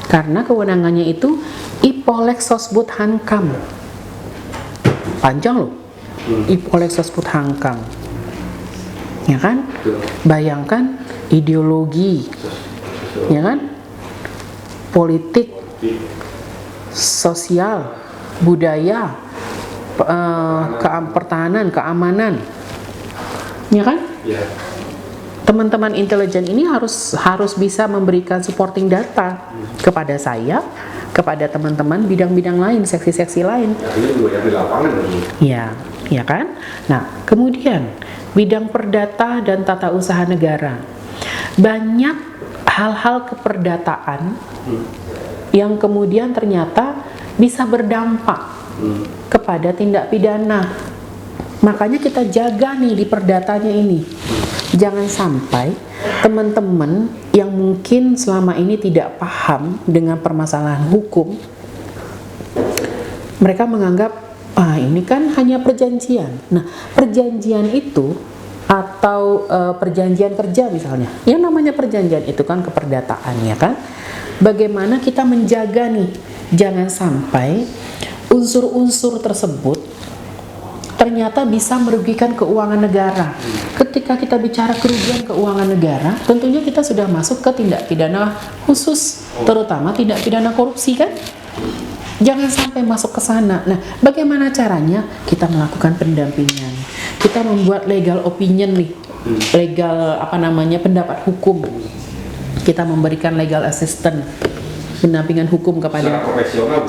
Karena kewenangannya itu Ipolek Sosbud Hankam. Panjang loh. Ipolek Sosbud Hankam. Ya kan? Bayangkan ideologi. Ya kan? Politik, sosial, budaya, pertahanan, keamanan, ya kan? Yeah. Teman-teman intelijen ini harus bisa memberikan supporting data kepada saya, kepada teman-teman bidang-bidang lain, seksi-seksi lain. Ya, ya kan? Nah, kemudian bidang perdata dan tata usaha negara, banyak hal-hal keperdataan yang kemudian ternyata bisa berdampak kepada tindak pidana. Makanya kita jaga nih di perdatanya ini. Jangan sampai teman-teman yang mungkin selama ini tidak paham dengan permasalahan hukum, mereka menganggap, ini kan hanya perjanjian. Nah, perjanjian itu atau perjanjian kerja misalnya, yang namanya perjanjian itu kan keperdataan, ya kan? Bagaimana kita menjaga nih, jangan sampai unsur-unsur tersebut ternyata bisa merugikan keuangan negara. Ketika kita bicara kerugian keuangan negara, tentunya kita sudah masuk ke tindak pidana khusus, terutama tindak pidana korupsi kan? Jangan sampai masuk ke sana. Nah, bagaimana caranya? Kita melakukan pendampingan. Kita membuat legal opinion nih, legal pendapat hukum. Kita memberikan legal assistance, pendampingan hukum kepada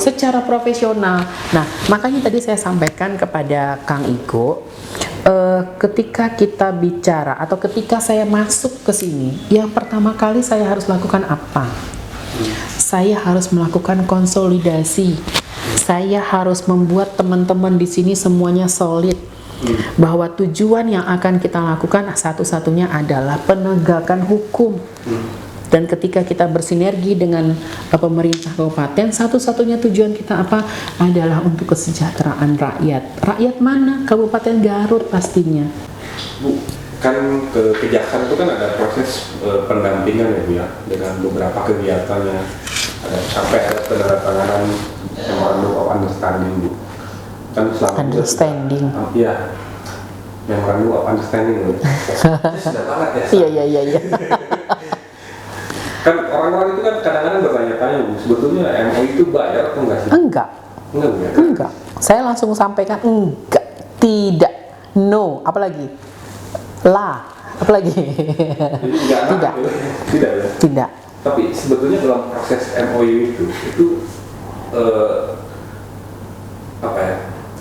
secara profesional. Nah, makanya tadi saya sampaikan kepada Kang Iko, ketika kita bicara atau ketika saya masuk ke sini, yang pertama kali saya harus lakukan apa? Saya harus melakukan konsolidasi. Saya harus membuat teman-teman di sini semuanya solid. Bahwa tujuan yang akan kita lakukan satu-satunya adalah penegakan hukum. Dan ketika kita bersinergi dengan pemerintah kabupaten, satu-satunya tujuan kita apa? Adalah untuk kesejahteraan rakyat. Rakyat mana? Kabupaten Garut pastinya. Bu, kan kejaksaan itu kan ada proses pendampingan ya Bu ya, dengan beberapa kegiatannya, sampai ada penandatanganan memorandum of understanding Bu. Kan selama understanding. Iya. Memorandum of understanding Bu. Sudah banget ya. Iya. Kan orang-orang itu kan kadang-kadang bertanya-tanya Bu, sebetulnya MOU itu bayar atau enggak sih? Enggak. Enggak. Saya langsung sampaikan enggak, tidak, no, apalagi apalagi tidak. Tapi sebetulnya dalam proses MOU itu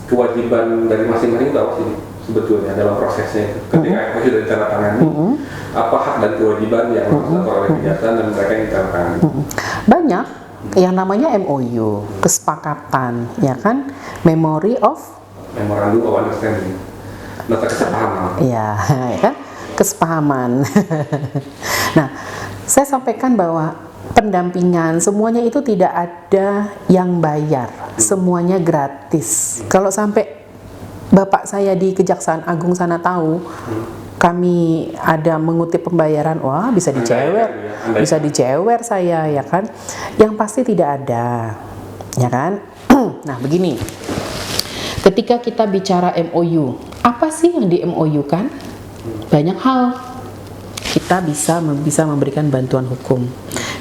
kewajiban dari masing-masing itu apa sih sebetulnya dalam prosesnya itu? Ketika MOU sudah ditandatangani, apa hak dan kewajiban yang harus dilakukan oleh kejaksaan dan mereka yang ditandatangani? Banyak yang namanya MOU, kesepakatan, ya kan, Memorandum of Understanding, nota kesepahaman. ya kan, kesepahaman. Nah, saya sampaikan bahwa pendampingan semuanya itu tidak ada yang bayar, semuanya gratis. Kalau sampai bapak saya di Kejaksaan Agung sana tahu kami ada mengutip pembayaran, wah bisa dicewer saya, ya kan. Yang pasti tidak ada, ya kan. Nah begini, ketika kita bicara MOU, apa sih yang di MOU kan? Banyak hal. Kita bisa memberikan bantuan hukum,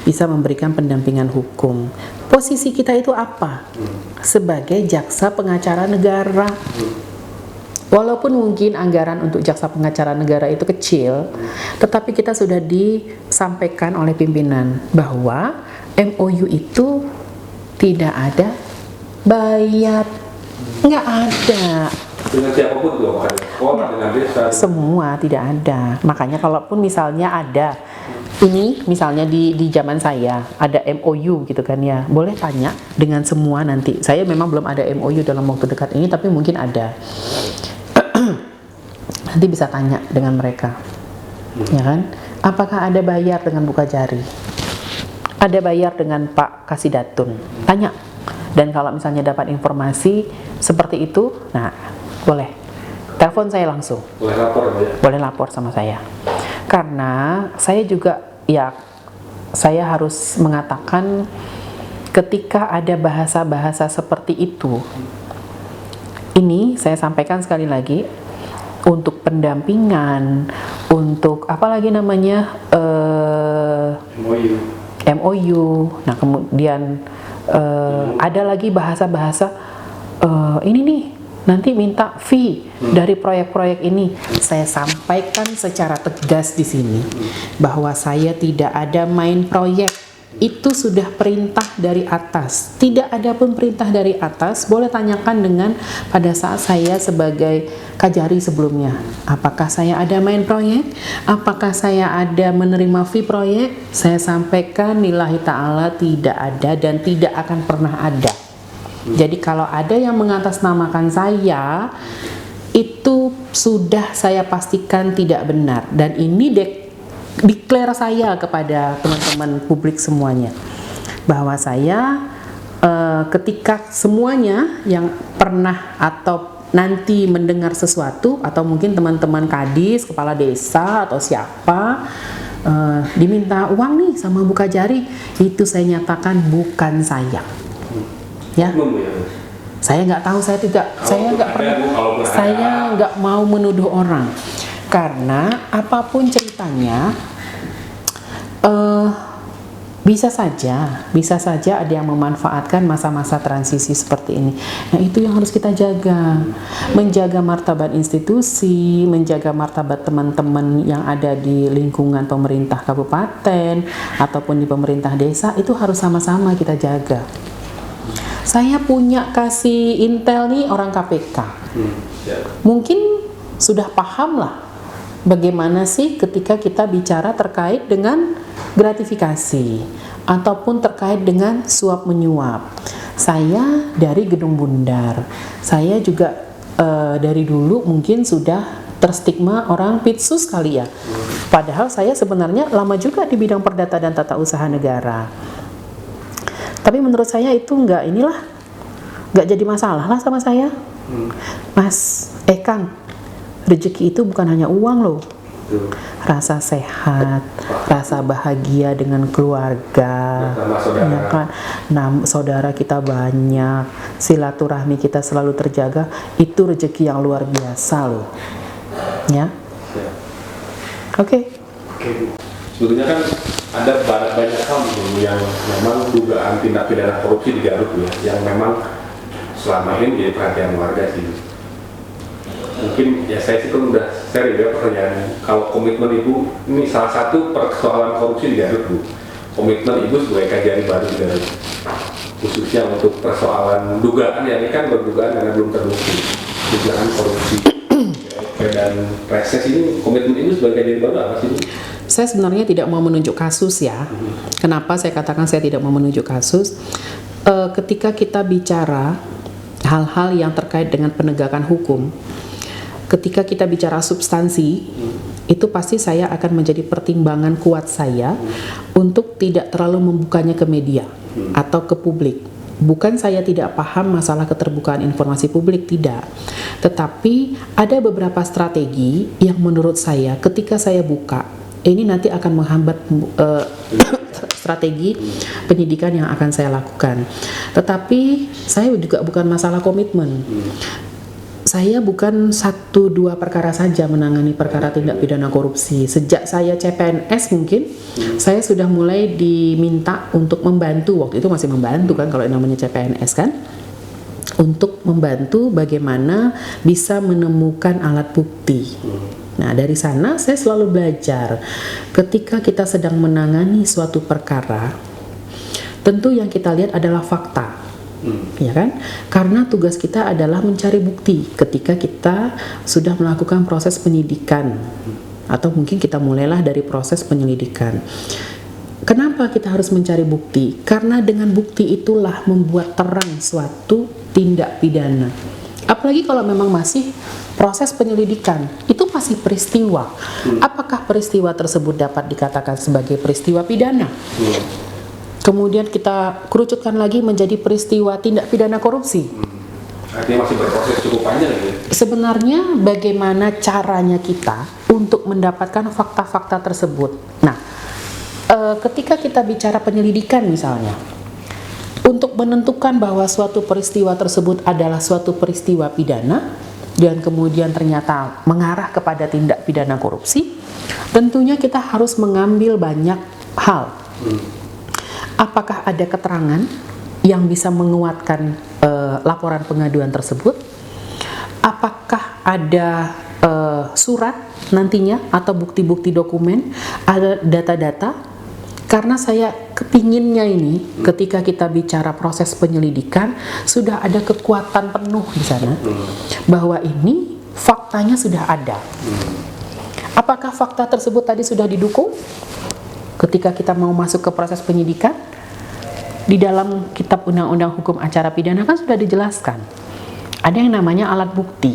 bisa memberikan pendampingan hukum. Posisi kita itu apa? Sebagai jaksa pengacara negara. Walaupun mungkin anggaran untuk jaksa pengacara negara itu kecil, tetapi kita sudah disampaikan oleh pimpinan bahwa MOU itu tidak ada bayar, nggak ada. Dengan siapapun tuh, dengan desa. Semua tidak ada. Makanya kalaupun misalnya ada, ini misalnya di zaman saya ada MOU gitu kan ya, boleh tanya dengan semua nanti. Saya memang belum ada MOU dalam waktu dekat ini, tapi mungkin ada. Nanti bisa tanya dengan mereka, ya kan? Apakah ada bayar dengan buka jari? Ada bayar dengan Pak Kasidatun? Tanya. Dan kalau misalnya dapat informasi seperti itu, nah boleh telepon saya langsung. Boleh lapor ya? Boleh lapor sama saya. Karena saya juga, ya saya harus mengatakan ketika ada bahasa-bahasa seperti itu, ini saya sampaikan sekali lagi, untuk pendampingan, untuk apalagi namanya MOU. Nah kemudian ada lagi bahasa-bahasa ini nih nanti minta fee dari proyek-proyek ini. Saya sampaikan secara tegas di sini bahwa saya tidak ada main proyek. Itu sudah perintah dari atas. Tidak ada pun perintah dari atas. Boleh tanyakan dengan pada saat saya sebagai Kajari sebelumnya. Apakah saya ada main proyek? Apakah saya ada menerima fee proyek? Saya sampaikan lillahi ta'ala tidak ada dan tidak akan pernah ada. Jadi kalau ada yang mengatasnamakan saya, itu sudah saya pastikan tidak benar. Dan ini declare saya kepada teman-teman publik semuanya bahwa saya ketika semuanya yang pernah atau nanti mendengar sesuatu atau mungkin teman-teman kadis, kepala desa atau siapa diminta uang nih sama buka jari, itu saya nyatakan bukan saya, ya. Saya nggak tahu, saya nggak mau menuduh orang. Karena apapun ceritanya, bisa saja ada yang memanfaatkan masa-masa transisi seperti ini. Nah itu yang harus kita jaga, menjaga martabat institusi, menjaga martabat teman-teman yang ada di lingkungan pemerintah kabupaten ataupun di pemerintah desa, itu harus sama-sama kita jaga. Saya punya kasih intel nih orang KPK, mungkin sudah paham lah bagaimana sih ketika kita bicara terkait dengan gratifikasi ataupun terkait dengan suap menyuap. Saya dari Gedung Bundar, saya juga dari dulu mungkin sudah terstigma orang pitsus kali ya. Padahal saya sebenarnya lama juga di bidang perdata dan tata usaha negara. Tapi menurut saya itu nggak jadi masalah lah sama saya. Mas, Kang, rezeki itu bukan hanya uang loh. Rasa sehat, rasa bahagia dengan keluarga, ya kan? Nah, saudara kita banyak, silaturahmi kita selalu terjaga, itu rezeki yang luar biasa loh. Ya. Oke. Sebetulnya kan ada banyak hal dulu yang memang dugaan tindak pidana korupsi di Garut ya, yang memang selama ini jadi perhatian warga sih. Mungkin ya saya sih kan udah sering ya pertanyaan, kalau komitmen ibu ini salah satu persoalan korupsi di Garut Bu, komitmen ibu sebagai Kajari baru di Garut. khususnya untuk persoalan dugaan ya, ini kan berdugaan karena belum terbukti dugaan korupsi dan reses ini, komitmen ini sebagai diri baru apa sih? Saya sebenarnya tidak mau menunjuk kasus ya. Kenapa saya katakan saya tidak mau menunjuk kasus? Ketika kita bicara hal-hal yang terkait dengan penegakan hukum, ketika kita bicara substansi, itu pasti saya akan menjadi pertimbangan kuat saya untuk tidak terlalu membukanya ke media atau ke publik. Bukan saya tidak paham masalah keterbukaan informasi publik, tidak. Tetapi ada beberapa strategi yang menurut saya ketika saya buka, ini nanti akan menghambat strategi penyidikan yang akan saya lakukan. Tetapi saya juga bukan masalah komitmen. Saya bukan 1-2 perkara saja menangani perkara tindak pidana korupsi. Sejak saya CPNS mungkin, saya sudah mulai diminta untuk membantu, waktu itu masih membantu kan kalau namanya CPNS kan, untuk membantu bagaimana bisa menemukan alat bukti. Nah, dari sana saya selalu belajar ketika kita sedang menangani suatu perkara, tentu yang kita lihat adalah fakta, ya kan? Karena tugas kita adalah mencari bukti ketika kita sudah melakukan proses penyidikan, atau mungkin kita mulailah dari proses penyelidikan. Kenapa kita harus mencari bukti? Karena dengan bukti itulah membuat terang suatu tindak pidana. Apalagi kalau memang masih proses penyelidikan, itu masih peristiwa. Apakah peristiwa tersebut dapat dikatakan sebagai peristiwa pidana? Kemudian kita kerucutkan lagi menjadi peristiwa tindak pidana korupsi. Artinya masih berproses cukup panjang ya? Sebenarnya bagaimana caranya kita untuk mendapatkan fakta-fakta tersebut? Nah, ketika kita bicara penyelidikan misalnya, untuk menentukan bahwa suatu peristiwa tersebut adalah suatu peristiwa pidana dan kemudian ternyata mengarah kepada tindak pidana korupsi, tentunya kita harus mengambil banyak hal. Apakah ada keterangan yang bisa menguatkan laporan pengaduan tersebut? Apakah ada surat nantinya atau bukti-bukti dokumen, ada data-data? Karena saya kepinginnya ini ketika kita bicara proses penyelidikan sudah ada kekuatan penuh di sana bahwa ini faktanya sudah ada. Apakah fakta tersebut tadi sudah didukung? Ketika kita mau masuk ke proses penyidikan, di dalam kitab undang-undang hukum acara pidana kan sudah dijelaskan. Ada yang namanya alat bukti,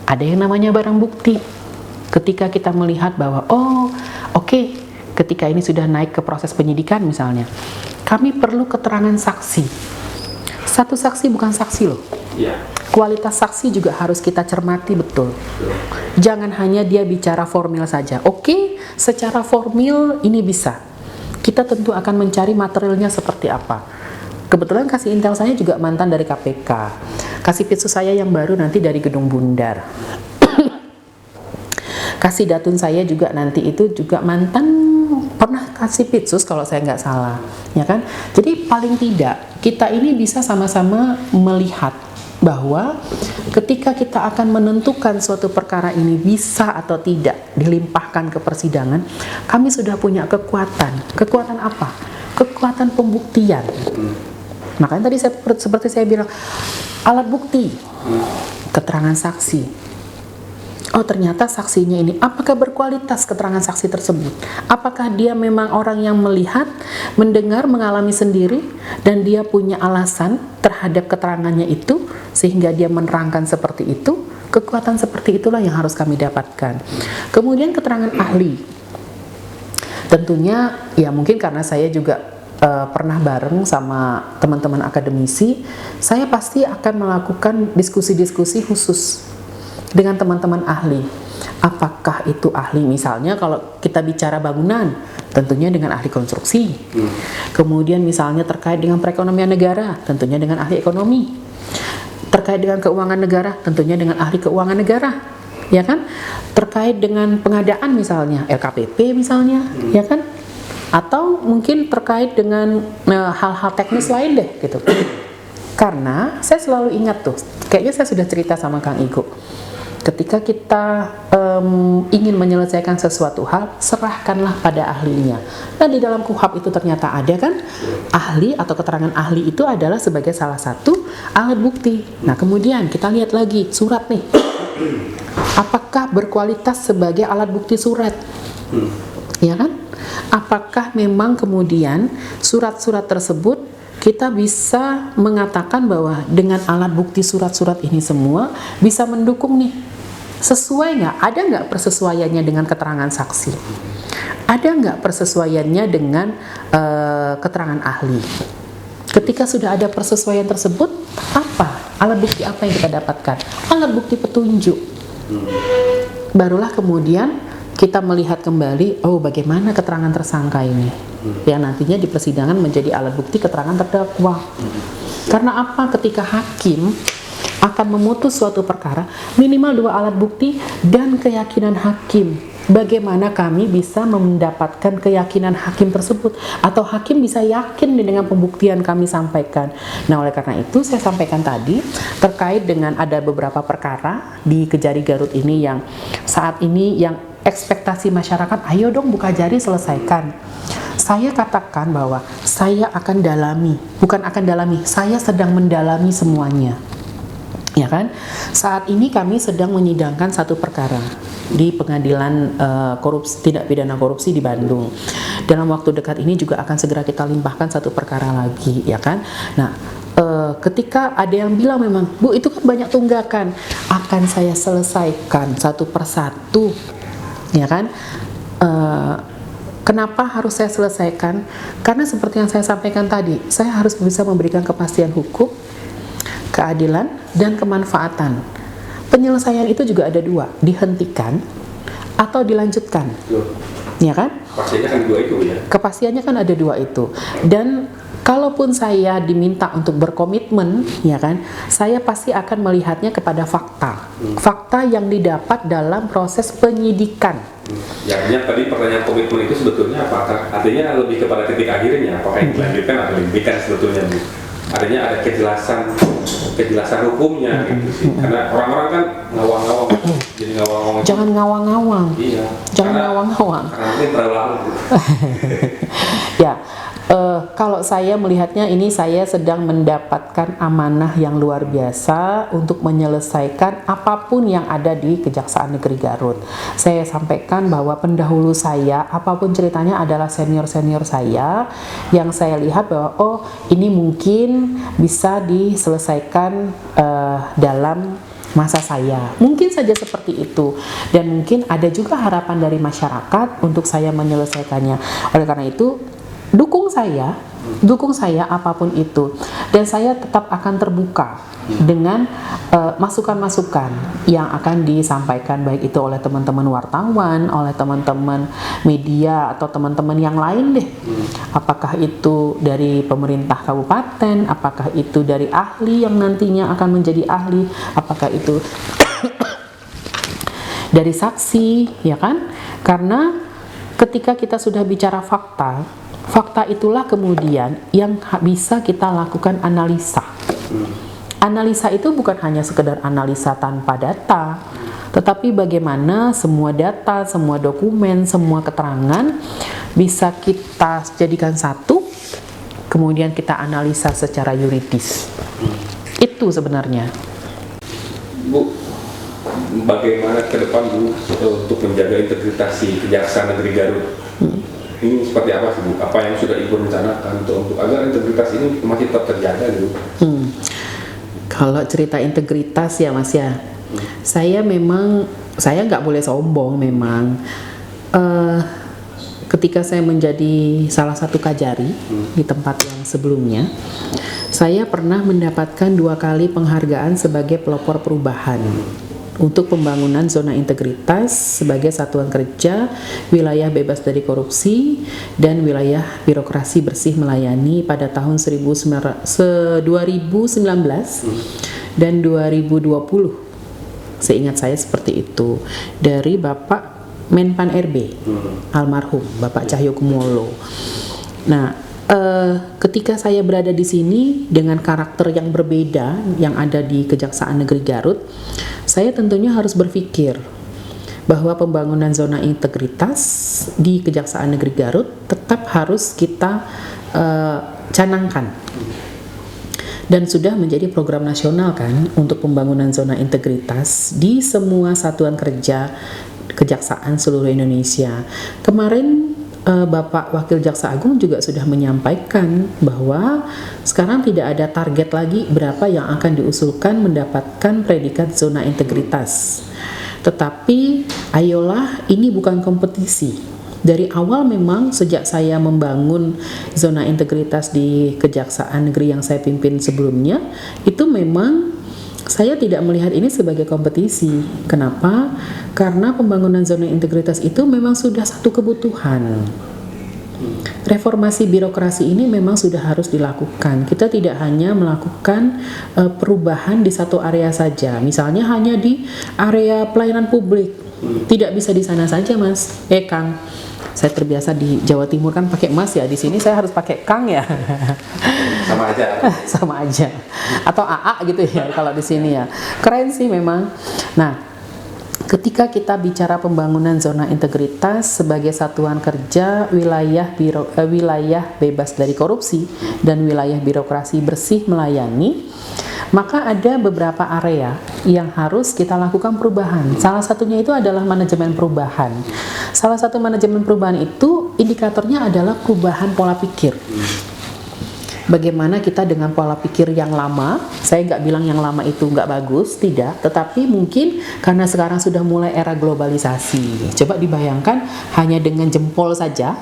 ada yang namanya barang bukti. Ketika kita melihat bahwa oke, ketika ini sudah naik ke proses penyidikan misalnya, kami perlu keterangan saksi. Satu saksi bukan saksi loh. Kualitas saksi juga harus kita cermati betul. Jangan hanya dia bicara formil saja. Oke, secara formil ini bisa. Kita tentu akan mencari materialnya seperti apa. Kebetulan kasih intel saya juga mantan dari KPK. Kasih pitsus saya yang baru nanti dari Gedung Bundar. Kasih datun saya juga nanti itu juga mantan pernah kasih pitsus kalau saya nggak salah, ya kan? Jadi paling tidak kita ini bisa sama-sama melihat bahwa ketika kita akan menentukan suatu perkara ini bisa atau tidak dilimpahkan ke persidangan, kami sudah punya kekuatan. Kekuatan apa? Kekuatan pembuktian. Makanya tadi seperti saya bilang, alat bukti, keterangan saksi. Oh, ternyata saksinya ini, apakah berkualitas keterangan saksi tersebut? Apakah dia memang orang yang melihat, mendengar, mengalami sendiri, dan dia punya alasan terhadap keterangannya itu, sehingga dia menerangkan seperti itu? Kekuatan seperti itulah yang harus kami dapatkan. Kemudian keterangan ahli. Tentunya, ya mungkin karena saya juga pernah bareng sama teman-teman akademisi, saya pasti akan melakukan diskusi-diskusi khusus dengan teman-teman ahli. Apakah itu ahli, misalnya kalau kita bicara bangunan, tentunya dengan ahli konstruksi. Kemudian misalnya terkait dengan perekonomian negara, tentunya dengan ahli ekonomi. Terkait dengan keuangan negara, tentunya dengan ahli keuangan negara, ya kan? Terkait dengan pengadaan misalnya, LKPP misalnya, ya kan? Atau mungkin terkait dengan hal-hal teknis lain deh gitu. Karena saya selalu ingat tuh, kayaknya saya sudah cerita sama Kang Igo. ketika kita ingin menyelesaikan sesuatu hal, serahkanlah pada ahlinya. Dan di dalam KUHP itu ternyata ada kan, ahli atau keterangan ahli itu adalah sebagai salah satu alat bukti. Nah kemudian kita lihat lagi surat nih, apakah berkualitas sebagai alat bukti surat? Ya kan? Apakah memang kemudian surat-surat tersebut kita bisa mengatakan bahwa dengan alat bukti surat-surat ini semua bisa mendukung nih, sesuai nggak? Ada nggak persesuaiannya dengan keterangan saksi? Ada nggak persesuaiannya dengan keterangan ahli? Ketika sudah ada persesuaian tersebut, apa? Alat bukti apa yang kita dapatkan? Alat bukti petunjuk. Barulah kemudian kita melihat kembali, oh bagaimana keterangan tersangka ini, yang nantinya di persidangan menjadi alat bukti keterangan terdakwa. Karena apa? Ketika hakim akan memutus suatu perkara, minimal 2 alat bukti dan keyakinan hakim. Bagaimana kami bisa mendapatkan keyakinan hakim tersebut, atau hakim bisa yakin dengan pembuktian kami sampaikan. Nah oleh karena itu saya sampaikan tadi terkait dengan ada beberapa perkara di Kejari Garut ini yang saat ini yang ekspektasi masyarakat, ayo dong buka jari selesaikan. Saya katakan bahwa saya akan dalami, bukan akan dalami, saya sedang mendalami semuanya. Ya kan? Saat ini kami sedang menyidangkan satu perkara di Pengadilan Tindak Pidana Korupsi di Bandung. Dalam waktu dekat ini juga akan segera kita limpahkan satu perkara lagi, ya kan? Nah, ketika ada yang bilang memang, Bu itu kan banyak tunggakan, akan saya selesaikan satu persatu, ya kan? Kenapa harus saya selesaikan? Karena seperti yang saya sampaikan tadi, saya harus bisa memberikan kepastian hukum, keadilan, dan kemanfaatan. Penyelesaian itu juga ada 2, dihentikan atau dilanjutkan. Ya kan? Kepastiannya kan 2 itu ya. Kepastiannya kan ada 2 itu. Dan kalaupun saya diminta untuk berkomitmen, ya kan, saya pasti akan melihatnya kepada fakta. Fakta yang didapat dalam proses penyidikan. Yang tadi pertanyaan komitmen itu sebetulnya apakah artinya lebih kepada titik akhirnya, apakah yang dilanjutkan atau dihentikan sebetulnya, Bu? Artinya ada kejelasan hukumnya gitu sih. Karena orang-orang kan ngawang-ngawang, jadi ngawang-ngawang. Jangan ngawang-ngawang. Iya. Jangan ngawang-ngawang. Karena mungkin terlalu lama. Ya, kalau saya melihatnya ini saya sedang mendapatkan amanah yang luar biasa untuk menyelesaikan apapun yang ada di Kejaksaan Negeri Garut. Saya sampaikan bahwa pendahulu saya, apapun ceritanya adalah senior-senior saya, yang saya lihat bahwa oh ini mungkin bisa diselesaikan dalam masa saya. Mungkin saja seperti itu. Dan mungkin ada juga harapan dari masyarakat untuk saya menyelesaikannya. Oleh karena itu, dukung saya apapun itu, dan saya tetap akan terbuka dengan masukan-masukan yang akan disampaikan, baik itu oleh teman-teman wartawan, oleh teman-teman media, atau teman-teman yang lain deh. Apakah itu dari pemerintah kabupaten, apakah itu dari ahli yang nantinya akan menjadi ahli, apakah itu dari saksi, ya kan? Karena ketika kita sudah bicara fakta itulah kemudian yang bisa kita lakukan analisa. Analisa itu bukan hanya sekedar analisa tanpa data, tetapi bagaimana semua data, semua dokumen, semua keterangan bisa kita jadikan satu, kemudian kita analisa secara yuridis. Itu sebenarnya. Bu, bagaimana ke depan Bu untuk menjaga integritas Kejaksaan Negeri Garut? Ini seperti apa sih Bu? Apa yang sudah Ibu rencanakan untuk agar integritas ini masih tetap terjaga Bu? Kalau cerita integritas ya Mas ya, saya nggak boleh sombong memang. Ketika saya menjadi salah satu kajari di tempat yang sebelumnya, saya pernah mendapatkan 2 kali penghargaan sebagai pelopor perubahan untuk pembangunan zona integritas sebagai satuan kerja wilayah bebas dari korupsi dan wilayah birokrasi bersih melayani pada tahun 2019 dan 2020. Seingat saya seperti itu, dari Bapak Menpan RB almarhum Bapak Cahyokumolo. Nah, ketika saya berada di sini dengan karakter yang berbeda yang ada di Kejaksaan Negeri Garut, saya tentunya harus berpikir bahwa pembangunan zona integritas di Kejaksaan Negeri Garut tetap harus kita canangkan. Dan sudah menjadi program nasional kan untuk pembangunan zona integritas di semua satuan kerja Kejaksaan seluruh Indonesia. Kemarin Bapak Wakil Jaksa Agung juga sudah menyampaikan bahwa sekarang tidak ada target lagi berapa yang akan diusulkan mendapatkan predikat zona integritas. Tetapi ayolah, ini bukan kompetisi. Dari awal memang sejak saya membangun zona integritas di Kejaksaan Negeri yang saya pimpin sebelumnya, itu memang saya tidak melihat ini sebagai kompetisi. Kenapa? Karena pembangunan zona integritas itu memang sudah satu kebutuhan. Reformasi birokrasi ini memang sudah harus dilakukan. Kita tidak hanya melakukan perubahan di satu area saja. Misalnya hanya di area pelayanan publik. Tidak bisa di sana saja, Mas. Kang. Saya terbiasa di Jawa Timur kan pakai Mas ya. Di sini saya harus pakai Kang ya. Sama aja. Sama aja. Atau AA gitu ya kalau di sini ya. Keren sih memang. Nah, ketika kita bicara pembangunan zona integritas sebagai satuan kerja wilayah bebas dari korupsi dan wilayah birokrasi bersih melayani, maka ada beberapa area yang harus kita lakukan perubahan. Salah satunya itu adalah manajemen perubahan. Salah satu manajemen perubahan itu indikatornya adalah perubahan pola pikir. Bagaimana kita dengan pola pikir yang lama, saya nggak bilang yang lama itu nggak bagus, tidak, tetapi mungkin karena sekarang sudah mulai era globalisasi. Coba dibayangkan hanya dengan jempol saja,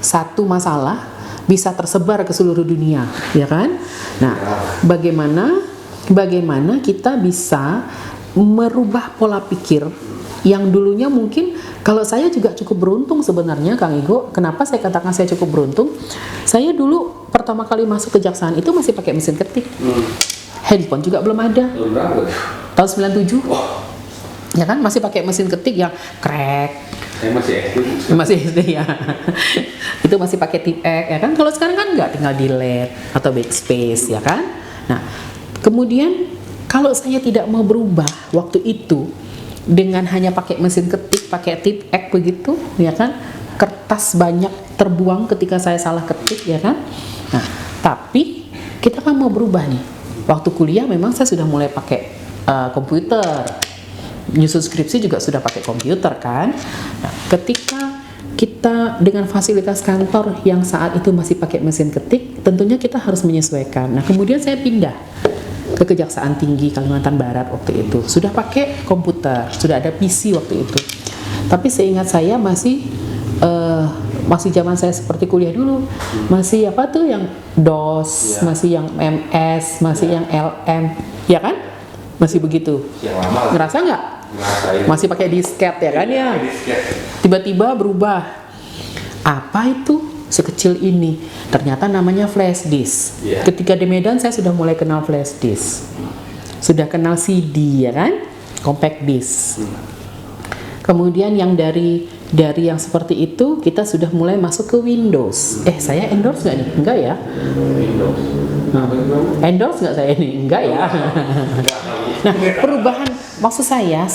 satu masalah bisa tersebar ke seluruh dunia, ya kan? Nah, bagaimana kita bisa merubah pola pikir yang dulunya mungkin, kalau saya juga cukup beruntung sebenarnya Kang Igo. Kenapa saya katakan saya cukup beruntung? Saya dulu pertama kali masuk kejaksaan itu masih pakai mesin ketik. Handphone juga belum ada. Tahun 97. Ya kan, masih pakai mesin ketik yang krek. Masih SD ya. Itu masih pakai tipek ya kan. Kalau sekarang kan nggak, tinggal delete atau backspace ya kan. Nah, kemudian kalau saya tidak mau berubah waktu itu dengan hanya pakai mesin ketik, pakai tipek begitu, ya kan, kertas banyak terbuang ketika saya salah ketik, ya kan. Nah, tapi kita kan mau berubah nih. Waktu kuliah memang saya sudah mulai pakai komputer, nyusun skripsi juga sudah pakai komputer kan. Nah, ketika kita dengan fasilitas kantor yang saat itu masih pakai mesin ketik, tentunya kita harus menyesuaikan. Nah, kemudian saya pindah ke Kejaksaan Tinggi Kalimantan Barat waktu itu. Sudah pakai komputer, sudah ada PC waktu itu. Tapi seingat saya masih zaman saya seperti kuliah dulu. Masih apa tuh yang DOS, masih yang MS, masih yang LM, ya kan? Masih begitu. Ngerasa nggak? Masih pakai disket ya kan ya? Tiba-tiba berubah. Apa itu? Sekecil ini, ternyata namanya flash disk. Ketika di Medan saya sudah mulai kenal flash disk, sudah kenal CD ya kan, compact disk. Kemudian yang dari yang seperti itu kita sudah mulai masuk ke Windows. Saya endorse nggak nih? Enggak ya? Endorse nggak saya ini? Enggak ya? Nah, perubahan, maksud saya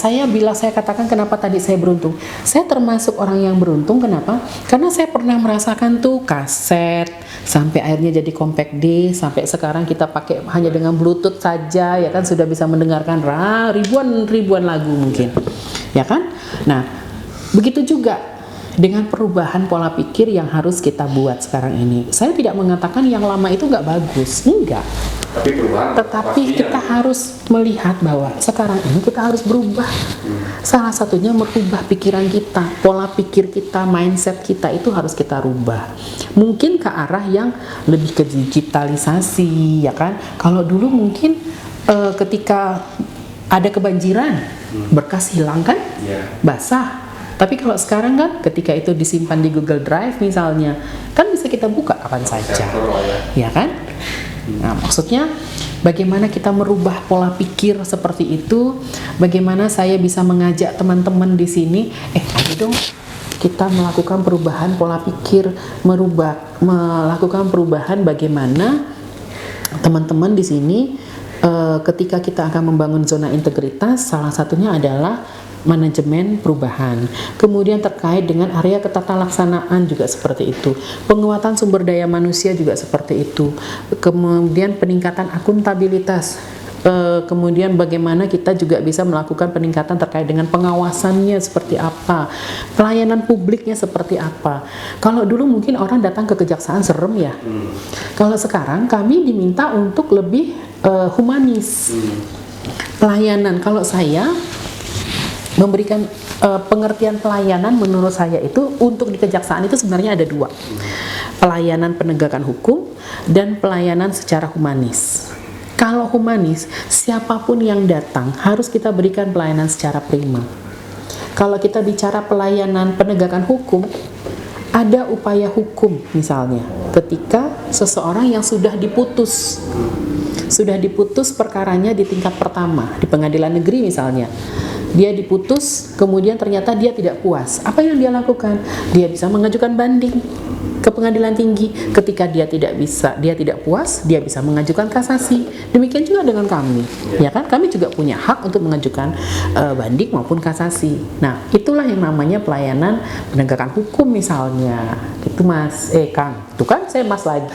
katakan kenapa tadi saya beruntung. Saya termasuk orang yang beruntung, kenapa? Karena saya pernah merasakan tuh kaset, sampai akhirnya jadi compact disc, sampai sekarang kita pakai hanya dengan Bluetooth saja, ya kan, sudah bisa mendengarkan ribuan lagu mungkin, ya kan? Nah, begitu juga dengan perubahan pola pikir yang harus kita buat sekarang ini. Saya tidak mengatakan yang lama itu nggak bagus, enggak. Tetapi kita harus melihat bahwa sekarang ini kita harus berubah. Salah satunya merubah pikiran kita, pola pikir kita, mindset kita itu harus kita rubah. Mungkin ke arah yang lebih ke digitalisasi, ya kan? Kalau dulu mungkin ketika ada kebanjiran, berkas hilang kan, basah. Tapi kalau sekarang kan ketika itu disimpan di Google Drive misalnya, kan bisa kita buka kapan saja, ya kan? Nah, maksudnya bagaimana kita merubah pola pikir seperti itu, bagaimana saya bisa mengajak teman-teman di sini, ayo dong kita melakukan perubahan pola pikir, merubah melakukan perubahan bagaimana teman-teman di sini ketika kita akan membangun zona integritas, salah satunya adalah manajemen perubahan. Kemudian terkait dengan area ketatalaksanaan juga seperti itu. Penguatan sumber daya manusia juga seperti itu. Kemudian peningkatan akuntabilitas. Kemudian bagaimana kita juga bisa melakukan peningkatan terkait dengan pengawasannya seperti apa, pelayanan publiknya seperti apa. Kalau dulu mungkin orang datang ke kejaksaan serem ya, kalau sekarang kami diminta untuk lebih humanis. Pelayanan, kalau saya memberikan pengertian pelayanan, menurut saya itu untuk di kejaksaan itu sebenarnya ada dua, pelayanan penegakan hukum dan pelayanan secara humanis. Kalau humanis, siapapun yang datang harus kita berikan pelayanan secara prima. Kalau kita bicara pelayanan penegakan hukum, ada upaya hukum misalnya ketika seseorang yang sudah diputus perkaranya di tingkat pertama, di pengadilan negeri misalnya, dia diputus, kemudian ternyata dia tidak puas. Apa yang dia lakukan? Dia bisa mengajukan banding ke pengadilan tinggi. Ketika dia tidak puas, dia bisa mengajukan kasasi. Demikian juga dengan kami, ya kan? Kami juga punya hak untuk mengajukan banding maupun kasasi. Nah, itulah yang namanya pelayanan penegakan hukum misalnya. Itu Mas, Kang. Tuh kan saya Mas lagi.